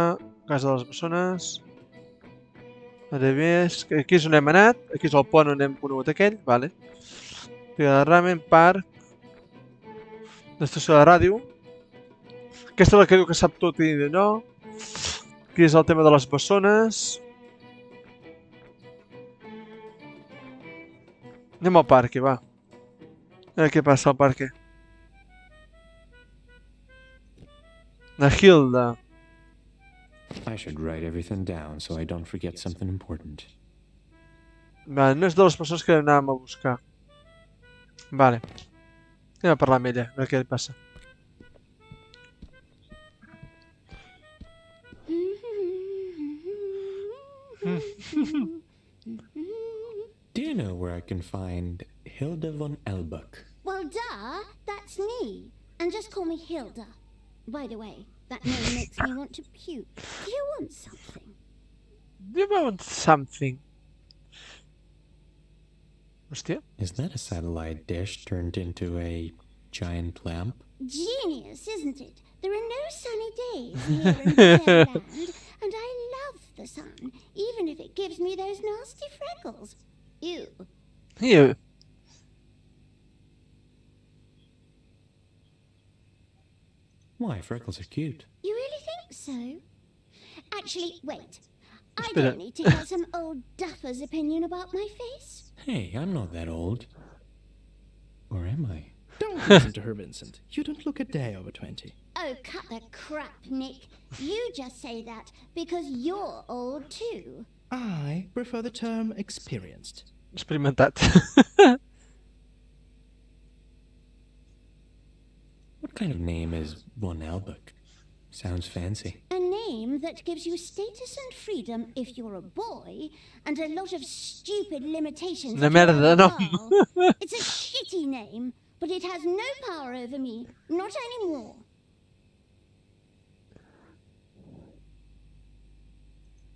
casa de les bessones. Aquí és on hem anat. Aquí és el pont on hem conegut aquell. Vale. Piga de ramen, parc. L'estació de ràdio. Aquesta és la que diu que sap tot i d'allò. Aquí és el tema de les bessones. Anem al parc, va. A veure què passa al parc. La Hilda. I should write everything down so I don't forget something important. Vale, no és de les persones que anàvem a buscar. Vale. Anem a parlar amb ella, a veure què passa. Do you know where I can find Hilda von Elbuck? Well, duh, that's me. And just call me Hilda. By the way, that name makes me want to puke. Do you want something? You want something. Hòstia. Is that a satellite dish turned into a giant lamp? Genius, isn't it? There are no sunny days here in Whateverland, and I love the sun, even if it gives me those nasty freckles. Ew. Ew. Why, freckles are cute. You really think so? Actually, wait. I Espera. don't need to hear some old duffer's opinion about my face. Hey, I'm not that old. Or am I? Don't listen to her, Vincent. You don't look a day over 20. Oh, cut the crap, Nick. You just say that because you're old too. I prefer the term experienced. Experimentat. What kind of name is Von Albuk? Sounds fancy. A name that gives you status and freedom if you're a boy, and a lot of stupid limitations Una if you're merda, a no? girl. It's a shitty name, but it has no power over me. Not anymore.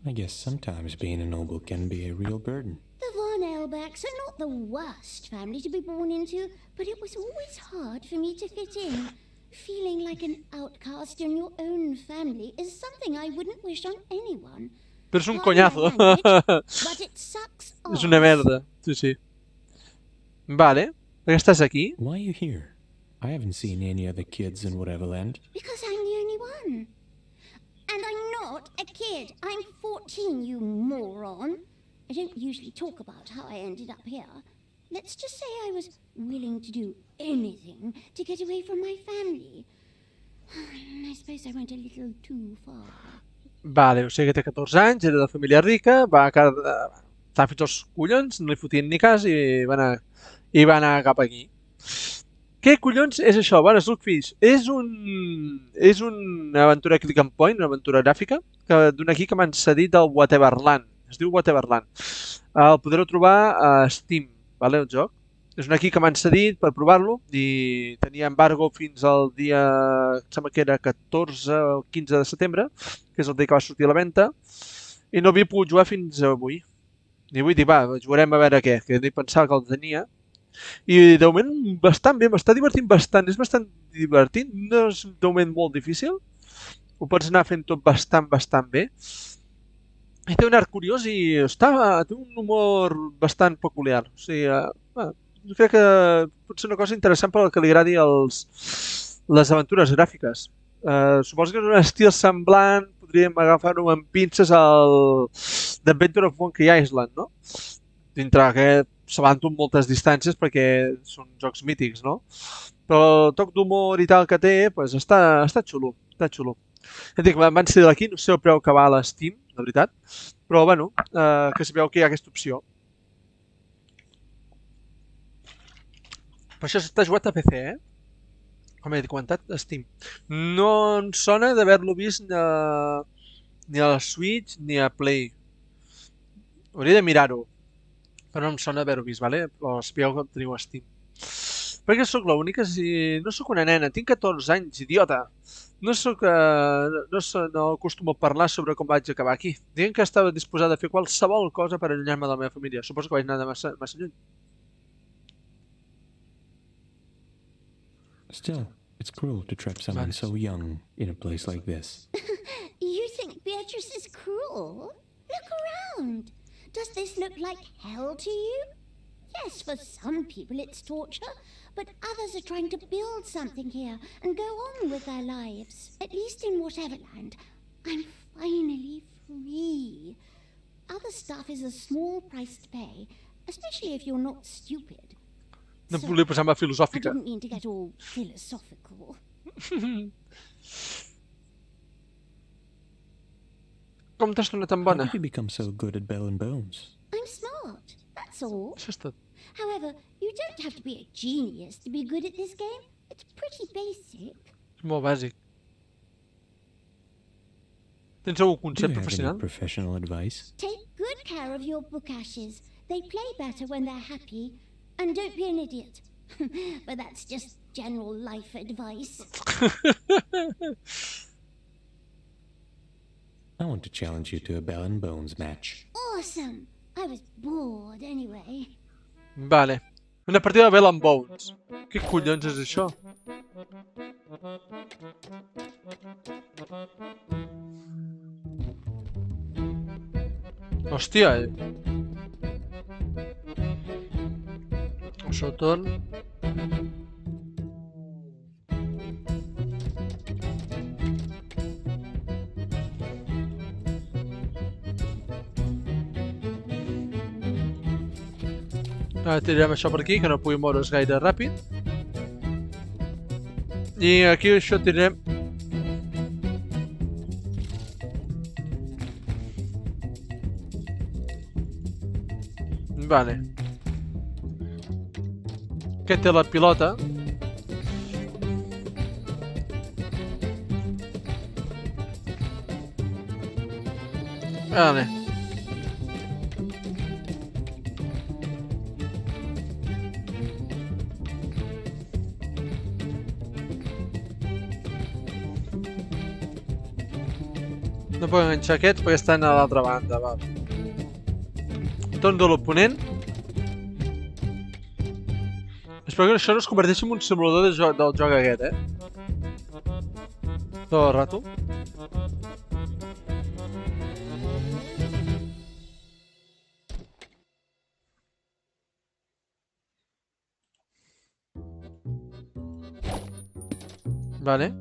I guess sometimes being a noble can be a real burden. The Von Elbachs are not the worst family to be born into, but it was always hard for me to fit in. Feeling like an outcast in your own family is something I wouldn't wish on anyone. Però és un Pardon my coñazo. language, but it sucks És una arse. merda. Sí, sí. Vale. Per què estàs aquí? Why are you here? I haven't seen any other kids in Whateverland. Because I'm the only one. And I'm not a kid. I'm 14, you moron. I don't usually talk about how I ended up here. Let's just say I was willing to do anything to get away from my family. I suppose I went a little too far. Vale, o sigui que té 14 anys, era de família rica, estava fins als collons, no li fotien ni cas i va anar cap aquí. Què collons és això? Bueno, Slugfish és una aventura click and point, una aventura gràfica, d'un aquí que m'han cedit del Whateverland. Es diu Whateverland. El podreu trobar a Steam, vale, el joc. És un aquí que m'han cedit per provar-lo i tenia embargo fins al dia, em sembla que era 14 o 15 de setembre, que és el dia que va sortir a la venda, i no havia pogut jugar fins avui. I vull dir, va, jugarem a veure què, que ni pensava que el tenia. I de moment bastant bé, m'està divertint bastant, és bastant divertit, no és de moment molt difícil, ho pots anar fent tot bastant bé. I té un art curiós i té un humor bastant peculiar, o sigui, jo crec que pot ser una cosa interessant per al que li agradi les aventures gràfiques. Suposo que és un estil semblant, podríem agafar-ho amb pinces al d'Aventura Monkey Island, no? Dintre que s'avanto amb moltes distàncies perquè són jocs mítics, no? Però el toc d'humor i tal que té, doncs està xulo, està xulo. Ja dic, van ser d'aquí, no sé el preu que va a l'Steam, de veritat, però bueno, que sabeu que hi ha aquesta opció. Per això està jugat a PC, com he comentat, a Steam. No em sona d'haver-lo vist ni a la Switch ni a Play. Hauria de mirar-ho, però no em sona d'haver-ho vist, vale? Però sabeu que el teniu a Steam. Perquè sóc l'única, no sóc una nena, tinc 14 anys, idiota. No acostumo a parlar sobre com vaig acabar aquí. Diguem que estava disposada a fer qualsevol cosa per allunyar-me de la meva família. Suposo que vaig anar massa lluny. Still, it's cruel to trap someone so young in a place like this. You think Beatrice is cruel? Look around. Does this look like hell to you? Yes, for some people it's torture, but others are trying to build something here and go on with their lives. At least in Whateverland, I'm finally free. Other stuff is a small price to pay, especially if you're not stupid. No em volia posar amb I filosòfica. didn't mean to get all philosophical. Com t'has tornat tan How bona? did you become so good at Bell and Bones? I'm smart, that's all. Això és tot. However, you don't have to be a genius to be good at this game. It's pretty basic. És molt bàsic. Tens algun Do you consell have any professional? professional advice? Take good care of your book ashes. They play better when they're happy. And don't be an idiot. But that's just general life advice. I want to challenge you to a Bell and Bones match. Awesome! I was bored anyway. Vale. Una partida de Bell and Bones. Què collons és això? Hòstia, Això torn. Ara tirarem això per aquí, que no pugui moure's gaire ràpid. I aquí això tirarem... Vale. Aquest té la pilota. Vale. No puc enganxar aquests perquè estan a l'altra banda, val. Torn de l'oponent. Espero que això no es converteixi en un simulador del joc aquest, Tot el rato. Vale.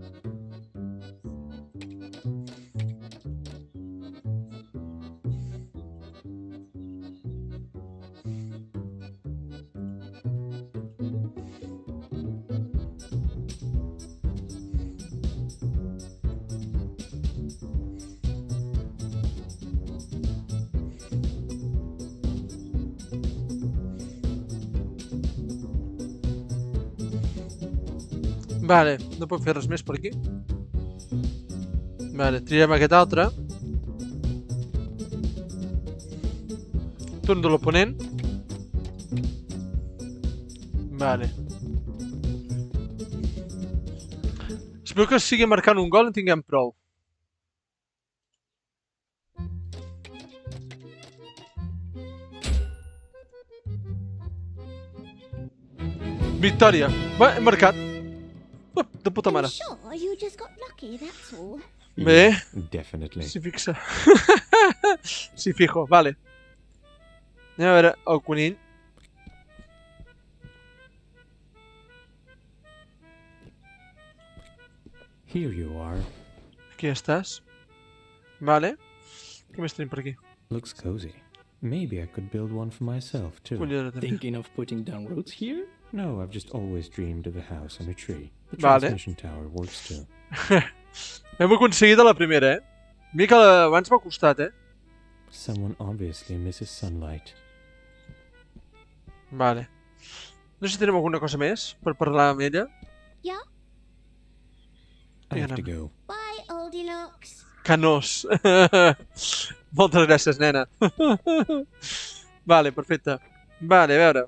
Vale, no puc fer res més per aquí. Vale, triem aquest altre. Torn de l'oponent. Vale. Espero que sigui marcant un gol en tinguem prou. Victòria. Bé, hem marcat. De puta mare. Sure, you just got lucky, that's all. Bé. Definitely. S'hi fixa. S'hi fijo, vale. Anem a veure el conill. Here you are. Aquí estàs. Vale. Què més tenim per aquí? Looks cozy. Maybe I could build one for myself too. Collera també. Thinking of putting down roots here? No, I've just always dreamed of a house and a tree. The Vale. transmission tower works too. Hem aconseguit a la primera, Mira que abans m'ha costat, Someone obviously misses sunlight. Vale. No sé si tenim alguna cosa més per parlar amb ella. Yeah? I have to go. Bye, oldie locks. Canós. Moltes gràcies, nena. Vale, perfecte. Vale, a veure.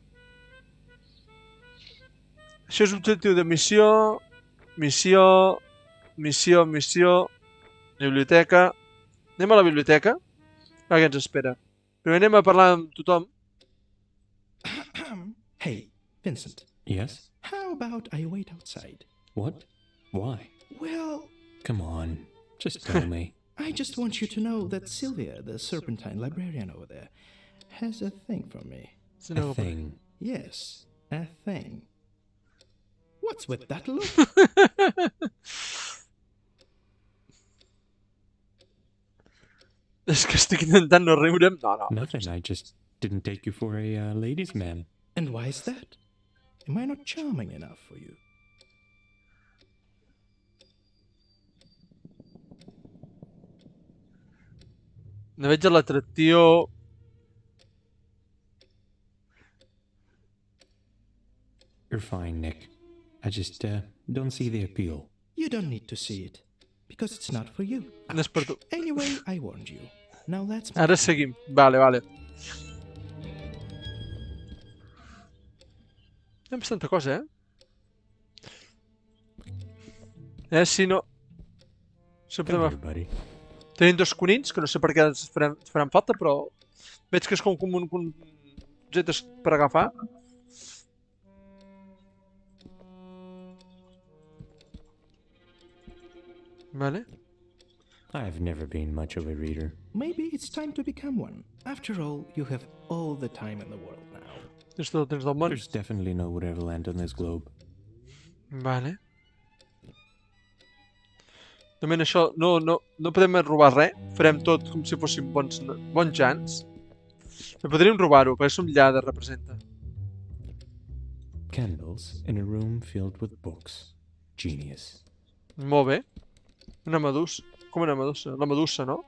Això és objectiu de missió. Missió. Missió, missió. Biblioteca. Anem a la biblioteca. A què ens espera? Primer anem a parlar amb tothom. Hey, Vincent. Yes? How about I wait outside? What? Why? Well, Come on. Just tell me. I just want you to know that Sylvia, the Serpentine librarian over there, has a thing for me. A thing. Yes, a thing. What's with that look? És que estic intentant no riure'm. No. Nothing. I just didn't take you for a ladies' man. And why is that? Am I not charming enough for you? No veig l'atracció. You're fine, Nick. I just don't see the appeal. You don't need to see it, because it's not for you. No és per tu. Anyway, I warned you. Now let's... Ara seguim. Vale. Hi ha bastanta cosa, Si no... Sempre Come m'ha... here, buddy. Tenim dos conills, que no sé per què ens faran falta, però... Veig que és com un objecte per agafar. Vale. I've never been much of a reader. Maybe it's time to become one. After all, you have all the time in the world now. Tens tot el temps del món. There's definitely no Whateverland on this globe. Vale. També això, no podem robar res. Farem tot com si fóssim bons jans. No podríem robar-ho, perquè som lladres, representa. Candles in a room filled with books. Genius. Molt bé. Una medusa. Com una medusa? La medusa, no?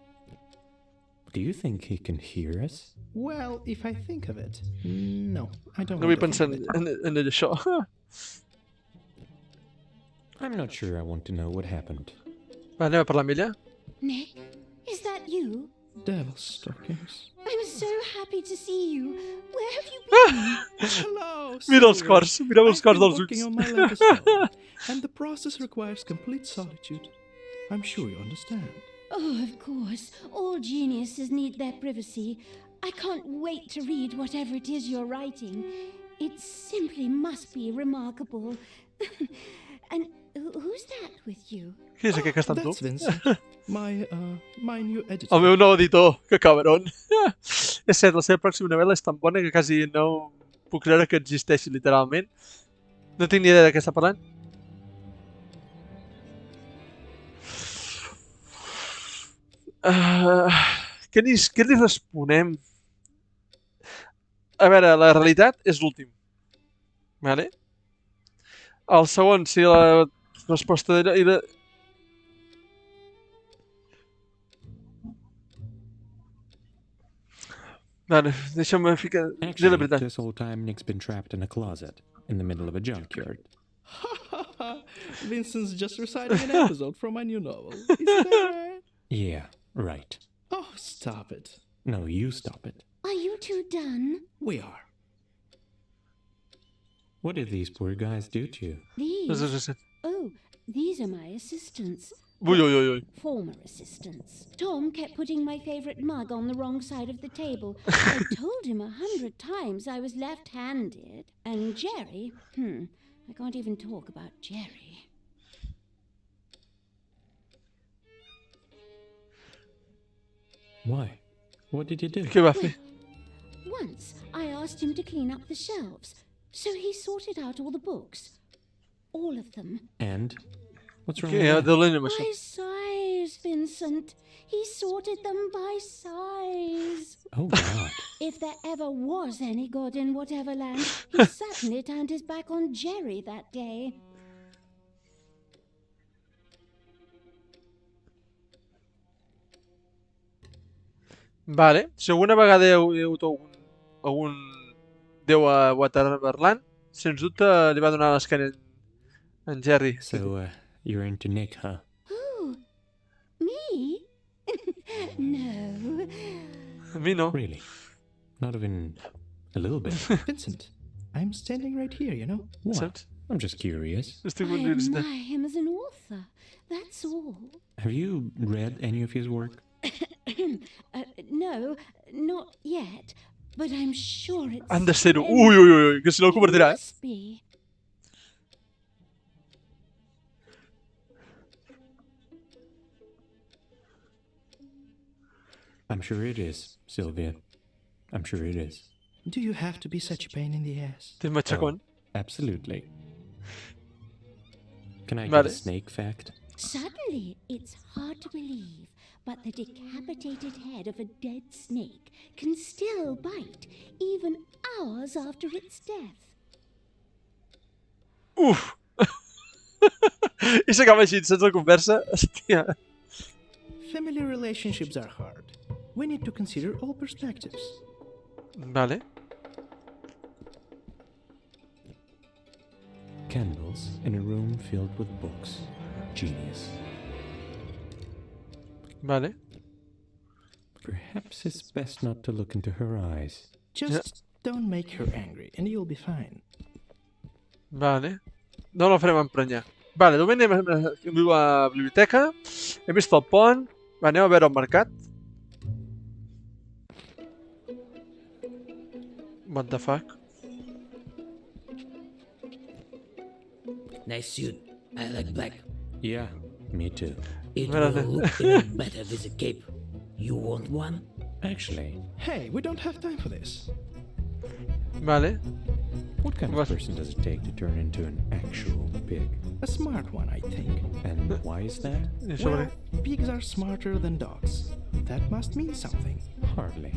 Do you think he can hear us? Well, if I think of it, no, I don't No want vull to think pensar of it. en això. I'm not sure I want to know what happened. Va, anem a parlar amb ella. Nick, is that you? Devil stockings. I'm so happy to see you. Where have you been? Hello, Mira els Sylvia. cors, mireu els I've cors been dels working ulls. on my latest novel, and the process requires complete solitude. I'm sure you understand. Oh, of course. All geniuses need their privacy. I can't wait to read whatever it is you're writing. It simply must be remarkable. And who's that with you? Qui és aquest que està amb That's tu? Vincent, my new editor. El meu nou editor, que cabron. És cert, la seva pròxima novel·la és tan bona que quasi no puc creure que existeixi, literalment. No tinc ni idea de què està parlant. Què li responem? A veure, la realitat és l'últim. Vale? El segon, si la resposta era... Vale, deixa'm ficar... Dir la Actually, veritat. this whole time Nick's been trapped in a closet in the middle of a junkyard. Vincent's just reciting an episode from my new novel. Is that right? Yeah, right. Oh, stop it. No, you stop it. Are you two done? We are. What did these poor guys do to you? These? Oh, these are my assistants. Ui, ui, ui, ui. Former assistants. Tom kept putting my favorite mug on the wrong side of the table. I told him 100 times I was left-handed. And Jerry, I can't even talk about Jerry. Why? What did you do? Què va fer? Once, I asked him to clean up the shelves. So he sorted out all the books. All of them. And? What's wrong Què with hi ha that? de dolent amb això? By size, Vincent. He sorted them by size. Oh, God. If there ever was any God in Whateverland, he certainly turned his back on Jerry that day. Vale. Si alguna vegada hi ha hagut algun déu a Whateverland, sens dubte li va donar l'esquena en Jerry. So, you're into Nick, huh? Oh, me? No. A mi no. Really? Not even a little bit? Vincent, I'm standing right here, you know. What? Saps? I'm just curious. Estic I molt curiositat. admire him as an author. That's all. Have you read any of his work? No, not yet. But I'm sure it's... Han de ser-ho. Ui, ui, ui, que si no el convertirà, eh? Must be. I'm sure it is, Sylvia. I'm sure it is. Do you have to be such a pain in the ass? Té matxacón. Absolutely. Can I get Vale. a snake fact? Suddenly, it's hard to believe, but the decapitated head of a dead snake can still bite, even hours after its death. Uf! I s'acaba així, saps la conversa? Hòstia. Family relationships are hard. We need to consider all perspectives. Vale. Candles in a room filled with books. Genius. Vale. Perhaps it's best not to look into her eyes. Just don't make her angry and you'll be fine. Vale. No la farem emprenyar. Vale, de moment anem a la biblioteca. Hem vist el pont. Va, anem a veure el mercat. What the fuck? Nice suit. I like black. Yeah, me too. It Well, will look even better with a cape. You want one? Actually, Hey, we don't have time for this. Vale. what kind What? of person does it take to turn into an actual pig? A smart one, I think. And why is that? I això per Well, pigs are smarter than dogs. That must mean something. Hardly.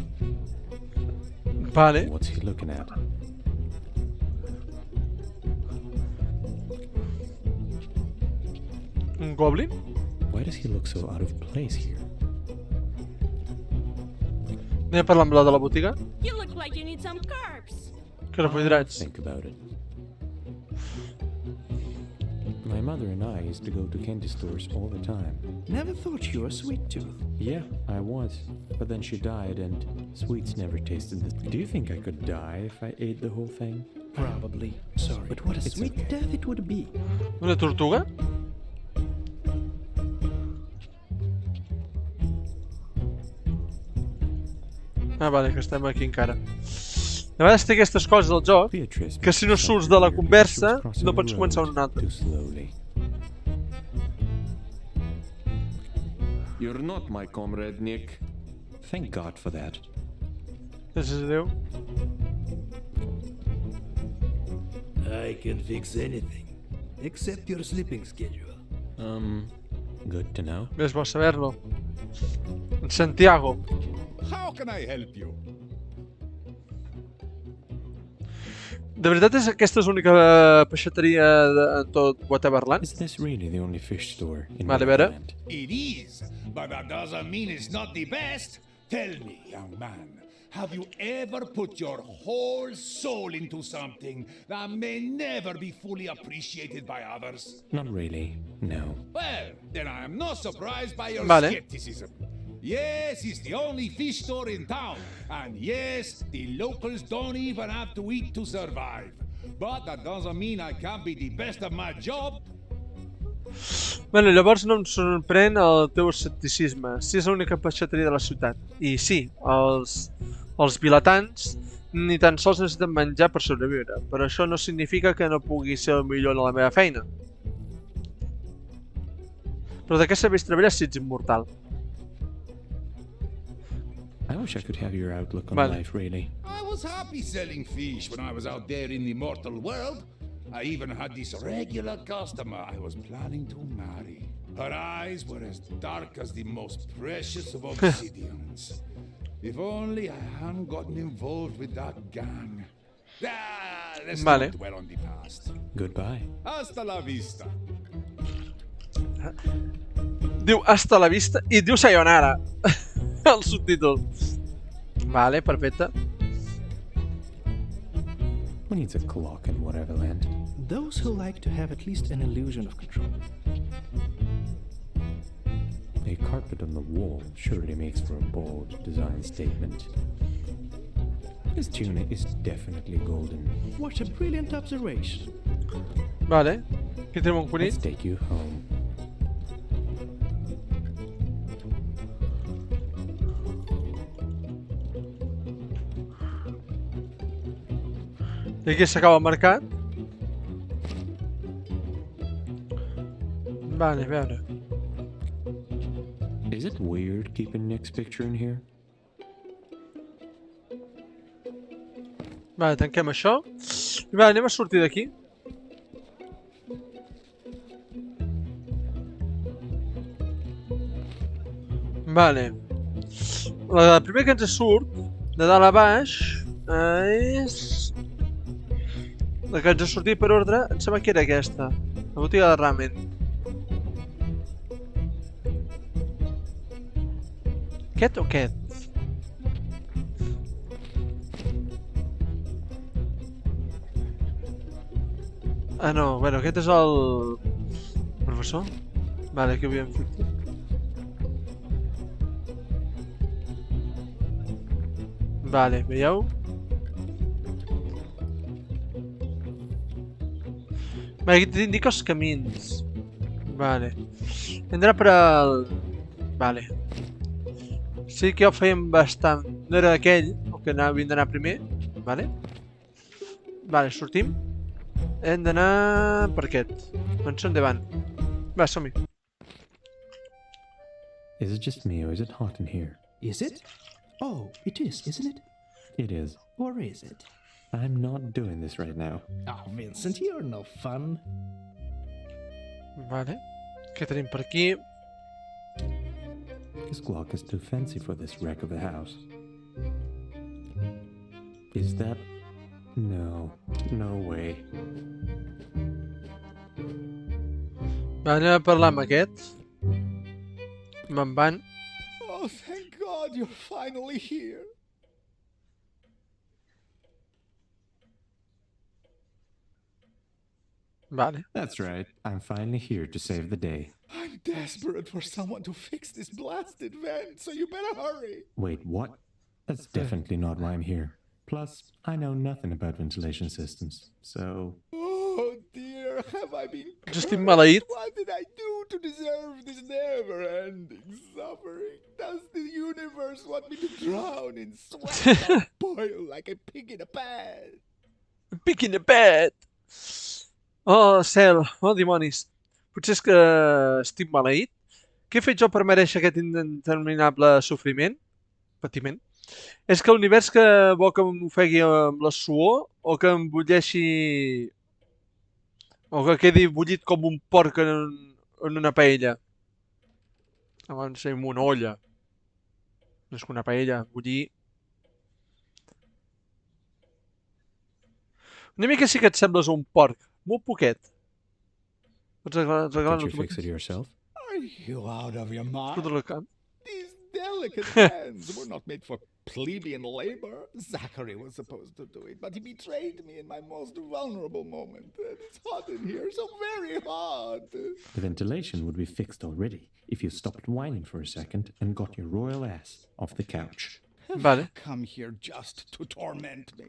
Vale. What's he looking at? Un goblin? Why does he look so out of place here? Anem a parlar amb la de la botiga. You look like you need some carbs. Carbohidrats. Think about it. My mother and I used to go to candy stores all the time. Never thought you were a sweet tooth. Yeah, I was. But then she died and sweets never tasted the... Do you think I could die if I ate the whole thing? Probably. Sorry. But what a It's sweet okay. death it would be. Una tortuga? Ah, vale, que estem aquí encara. A vegades té aquestes coses al joc Beatrice que si no surts de la conversa no pots començar una altra. too slowly. You're not my comrade, Nick. Thank God for that. Gràcies a Déu. I can fix anything, except your sleeping schedule. Good to know. Més bo saber-lo. En Santiago. How can I help you? De veritat és aquesta és l'única peixateria en tot Whateverland? Is this really the only fish store in Vale, a veure. Whateverland? It is, but that doesn't mean it's not the best. Tell me, young man, have you ever put your whole soul into something that may never be fully appreciated by others? Not really, no. Well, then I am not surprised by your Vale. skepticism. Yes, it's the only fish store in town. And yes, the locals don't even have to eat to survive. But that doesn't mean I can't be the best at my job. Bueno, llavors no em sorprèn el teu escepticisme. Si és l'única peixateria de la ciutat. I sí, els vilatans ni tan sols necessiten menjar per sobreviure, però això no significa que no pugui ser el millor en la meva feina. Però de què serveix treballar si ets immortal? I wish I could have your outlook on Vale. life, really. I was happy selling fish when I was out there in the mortal world. I even had this regular customer I was planning to marry. Her eyes were as dark as the most precious of obsidians. If only I hadn't gotten involved with that gang. Let's Vale. not dwell on the past. Goodbye. Hasta la vista. Diu hasta la vista i diu sayonara. El subtítol. Vale, perfecte. Who needs a clock in Whateverland? Those who like to have at least an illusion of control. A carpet on the wall surely makes for a bold design statement. This tunic is definitely golden. What a brilliant observation. Vale. Aquí tenim un conill. Let's take you home. I aquí s'acaba el mercat. Vale, a veure. Is it weird keeping Nick's picture in here? Vale, tanquem això. I vale, anem a sortir d'aquí. Vale. La primera que ens surt, de dalt a baix, és... La que ens ha sortit per ordre, em sembla que era aquesta. La botiga de ramen. Aquest o aquest? Ah, no, bueno, aquest és el... professor? Vale, aquí ho havíem fet. Vale, veieu? Vale, aquí t'indica els camins. Vale. Hem d'anar per al... Vale. Sí que ho fèiem bastant. No era aquell, el que havíem d'anar primer. Vale. Vale, sortim. Hem d'anar per aquest. Menció endavant. Va, som-hi. Is it just me or is it hot in here? Is it? Oh, it is, isn't it? It is. Or is it? I'm not doing this right now. Oh, Vincent, you're no fun. Vale. Què tenim per aquí? This clock is too fancy for this wreck of a house. Is that... No. No way. Anem a parlar amb aquest. Me'n van. Oh, thank God you're finally here. Vale. That's right. I'm finally here to save the day. I'm desperate for someone to fix this blasted vent, so you better hurry. Wait, what? That's definitely not why I'm here. Plus, I know nothing about ventilation systems, so... Oh dear, have I been Just cursed? maleït. What did I do to deserve this never-ending suffering? Does the universe want me to drown in sweat or boil like a pig in a pan? Pic in the bed! Oh, cel! Oh, dimonis! Potser és que estic maleït? Què he fet jo per mereixer aquest interminable sofriment? Patiment? És que l'univers que vol que m'ofegui amb la suor o que em bulleixi... o que quedi bullit com un porc en una paella? Abans en una olla. No és que una paella, bullir... Una mica sí que et sembles un porc. Molt poquet. Pots arreglar Can't you fix it yourself? Are you out of your mind? Fotre la camp. These delicate hands were not made for plebeian labor. Zachary was supposed to do it, but he betrayed me in my most vulnerable moment. And it's hot in here, so very hot. The ventilation would be fixed already if you stopped whining for a second and got your royal ass off the couch. Vale. Come here just to torment me.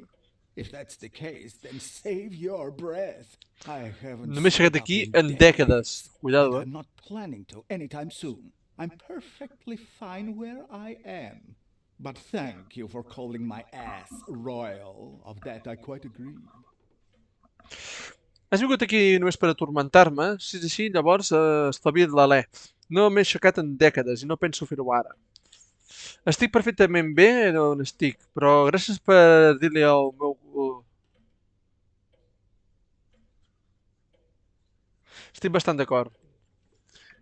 If that's the case, then save your breath. I haven't Només he stood chegat aquí up in en dècades. Cuidado, I'm not planning to anytime soon. I'm perfectly fine where I am. But thank you for calling my ass royal. Of that I quite agree. Has vingut aquí només per atormentar-me? Si és així, llavors espavila't l'alè. No m'he aixecat en dècades i no penso fer-ho ara. Estic perfectament bé on estic, però gràcies per dir-li al meu... Estic bastant d'acord.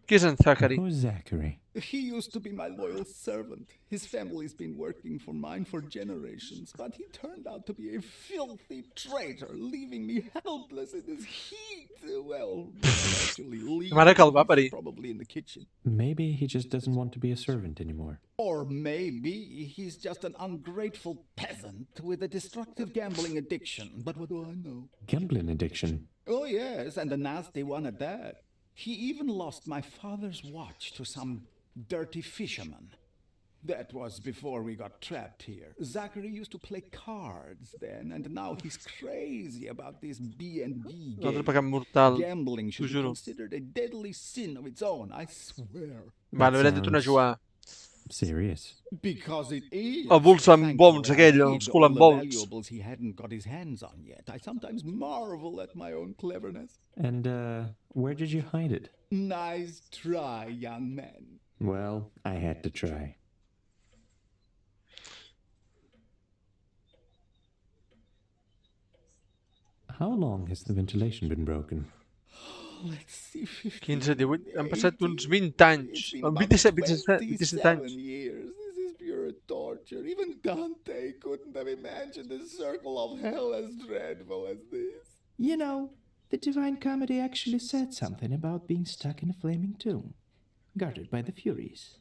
Qui és en Zachary? Who's Zachary? He used to be my loyal servant. His family's been working for mine for generations, but he turned out to be a filthy traitor, leaving me helpless in this heat. Well, actually, Mare que el va parir. probably in the kitchen. Maybe he just doesn't want to be a servant anymore. Or maybe he's just an ungrateful peasant with a destructive gambling addiction. But what do I know? Gambling addiction. Oh, yes, and a nasty one at that. He even lost my father's watch to some dirty fisherman. That was before we got trapped here. Zachary used to play cards then, and now he's crazy about this B&B L'altre game. pecat mortal. Gambling T'ho should be juro. considered a deadly sin of its own, I swear. Vale, haurem de tornar a jugar. Serious. Because it is. El Bulls amb Thank bombs, God I aquell, hid els all cul amb the bombs. valuables he hadn't got his hands on yet. I sometimes marvel at my own cleverness. And, where did you hide it? Nice try, young man. Well, I had to try. How long has the ventilation been broken? Let's see, 15, 18... Han passat uns 20 anys. 27 anys. Years. This is pure torture. Even Dante couldn't have imagined a circle of hell as dreadful as this. You know, the Divine Comedy actually said something about being stuck in a flaming tomb, guarded by the Furies.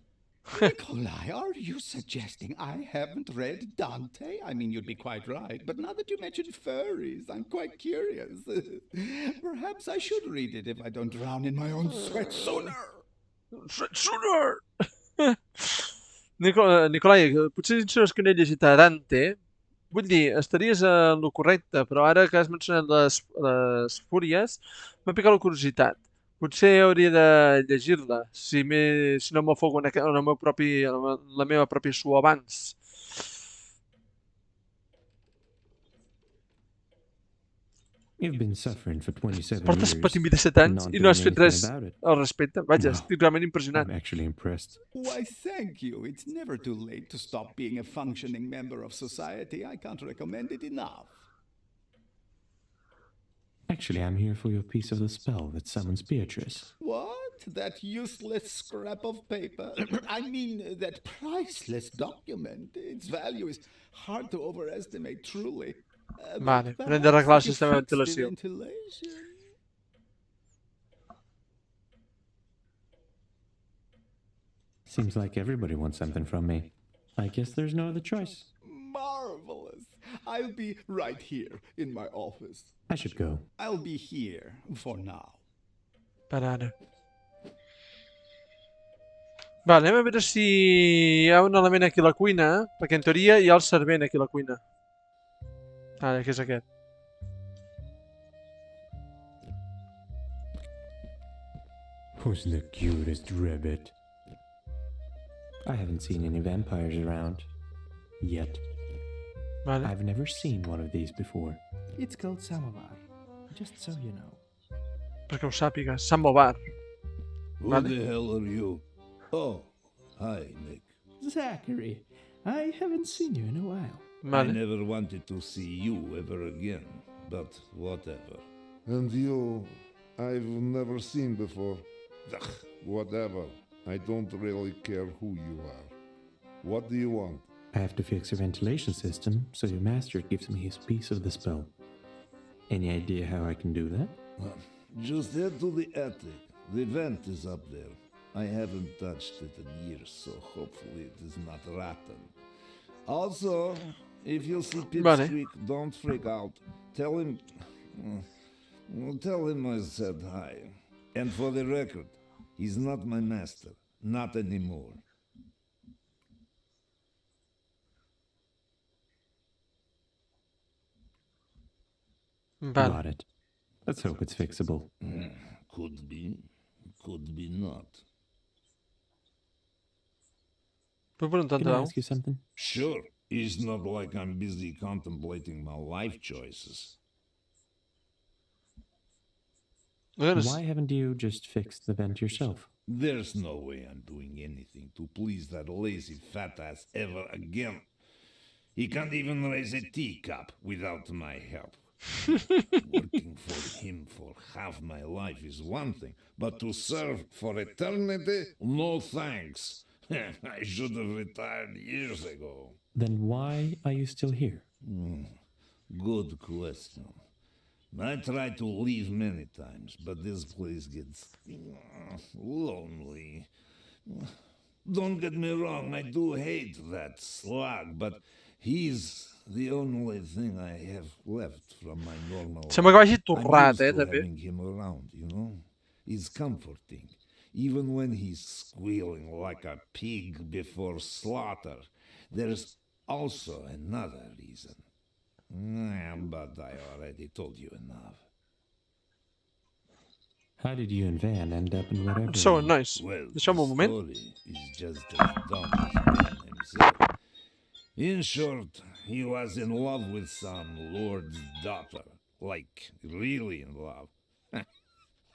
Nikolai, are you suggesting I haven't read Dante? I mean, you'd be quite right, but now that you mention furries, I'm quite curious. Perhaps I should read it if I don't drown in my own sweat sooner. Sooner! Nicolai, potser si no és que no he llegit a Dante, vull dir, estaries en lo correcte, però ara que has mencionat les fúries, m'ha picat la curiositat. Potser hauria de llegir-la, si no m'afogo en la meva pròpia suor abans. You've been suffering for 27 Portes years. patint 27 anys not i no has doing fet res anything about it. al respecte. Vaja, No. estic realment impressionat. I'm actually impressed. Why, thank you. It's never too late to stop being a functioning member of society. I can't recommend it enough. Actually, I'm here for your piece of the spell that summons Beatrice. What? That useless scrap of paper? I mean, that priceless document. Its value is hard to overestimate, truly. Vale, haurem d'arreglar el sistema de ventilació. Seems like everybody wants something from me. I guess there's no other choice. Marvelous. I'll be right here in my office. I should go. I'll be here for now. Banana. Vale, anem a veure si hi ha un element aquí a la cuina, perquè en teoria hi ha el servent aquí a la cuina. Ara, que és aquest. Who's the cutest rabbit? I haven't seen any vampires around. Yet. Vale. I've never seen one of these before. It's called samovar, just so you know. Perquè ho sàpigues. Samovar. Who the hell are you? Oh, hi, Nick. Zachary, I haven't seen you in a while. I never wanted to see you ever again, but whatever. And you, I've never seen before. Ugh, whatever. I don't really care who you are. What do you want? I have to fix your ventilation system, so your master gives me his piece of the spell. Any idea how I can do that? Just head to the attic. The vent is up there. I haven't touched it in years, so hopefully it is not rotten. Also, if you see Pipsqueak, don't freak out. Tell him I said hi. And for the record, he's not my master. Not anymore. Got it. Let's hope it's fixable. Could be not. Can I ask you something? Sure. It's not like I'm busy contemplating my life choices. Why haven't you just fixed the vent yourself? There's no way I'm doing anything to please that lazy fat ass ever again. He can't even raise a teacup without my help. Working for him for half my life is one thing, but to serve for eternity? No thanks. I should have retired years ago. Then why are you still here? Good question. I tried to leave many times, but this place gets lonely. Don't get me wrong, I do hate that slug, but he's the only thing I have left from my normal life. Sembla que vagi torrat, I'm used to també. having him around, you know? It's comforting. Even when he's squealing like a pig before slaughter, there's also another reason. But I already told you enough. How did you and Van end up in Whateverland? So nice. Well, Deixa'm un moment. the story is just as dumb as Van himself. In short, he was in love with some lord's daughter. Like, really in love.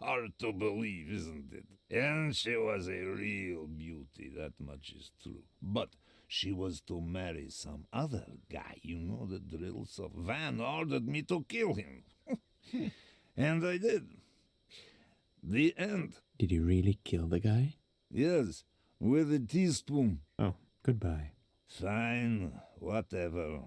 Hard to believe, isn't it? And she was a real beauty, that much is true. But she was to marry some other guy, you know the drill, so Van ordered me to kill him. And I did. The end. Did you really kill the guy? Yes, with a teaspoon. Oh, goodbye. Fine, whatever.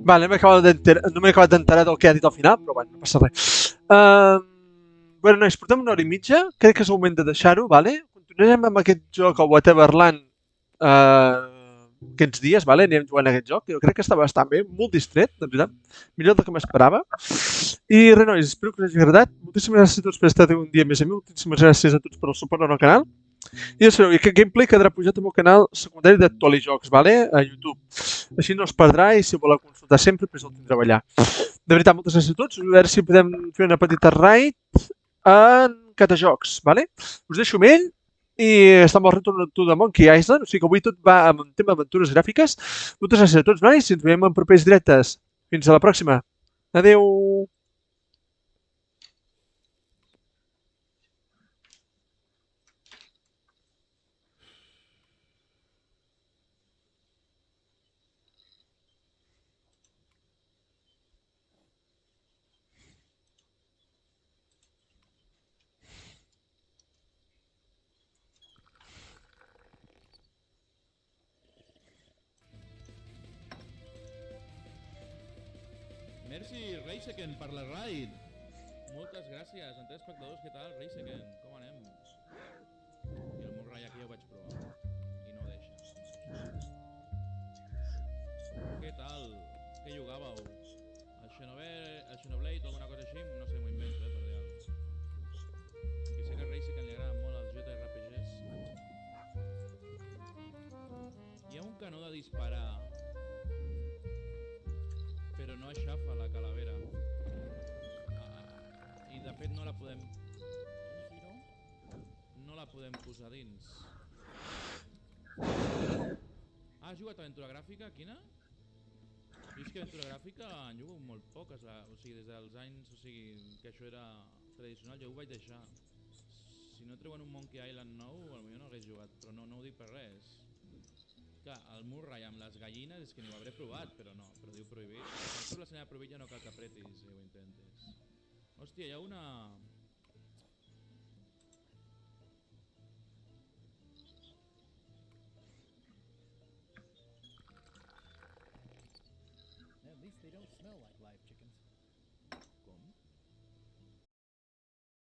Vale, no m'he acabat d'enterar del que ha dit al final, però bueno, no passa res. Bueno, nois, portem una hora i mitja. Crec que és el moment de deixar-ho, vale? Continuarem amb aquest joc, el Whateverland, aquests dies, vale? Anirem jugant a aquest joc. Jo crec que està bastant bé, molt distret, de veritat. Millor del que m'esperava. I res, nois, espero que us hagi agradat. Moltíssimes gràcies a tots per estar un dia més a mi. Moltíssimes gràcies a tots per el suport al canal. I ja sabeu, aquest gameplay quedarà pujat al meu canal secundari d'Actualijocs, vale? A YouTube. Així no es perdrà i si ho voleu consultar sempre, doncs el tindreu allà. De veritat, moltes gràcies a tots. A veure si podem fer una petita raid en Catajocs, vale? Us deixo amb ell i està amb el Return to the Monkey Island, o sigui que avui tot va amb un tema d'aventures gràfiques. Moltes gràcies a tots, nois, i ens veiem en propers directes. Fins a la pròxima. Adeu! Merci, Reiseken, per la raid. Moltes gràcies. En 3 espectadors, què tal, Reiseken? Com anem? I el Murray aquí ja ho vaig provar. I no deixa. Què tal? Què jugàveu? El Xenoblade o alguna cosa així? No sé, m'ho invento, per dir alguna cosa. Que sé que a Reiseken li agrada molt els JRPGs. Hi ha un canó de disparar, però no aixafa la calavera. I de fet no la podem... No la podem posar dins. Ah, has jugat a Aventura Gràfica? Quina? I és que Aventura Gràfica en jugo molt poques, o sigui, des dels anys, o sigui, que això era tradicional, jo ho vaig deixar. Si no treuen un Monkey Island nou, potser no hagués jugat, però no ho dic per res. Clar, el Murray amb les gallines és que ni ho hauré provat, però no, però diu prohibit. Per la senyora prohibit ja no cal que apretis si ho intentes. Hòstia, hi ha una... At least they don't smell like life.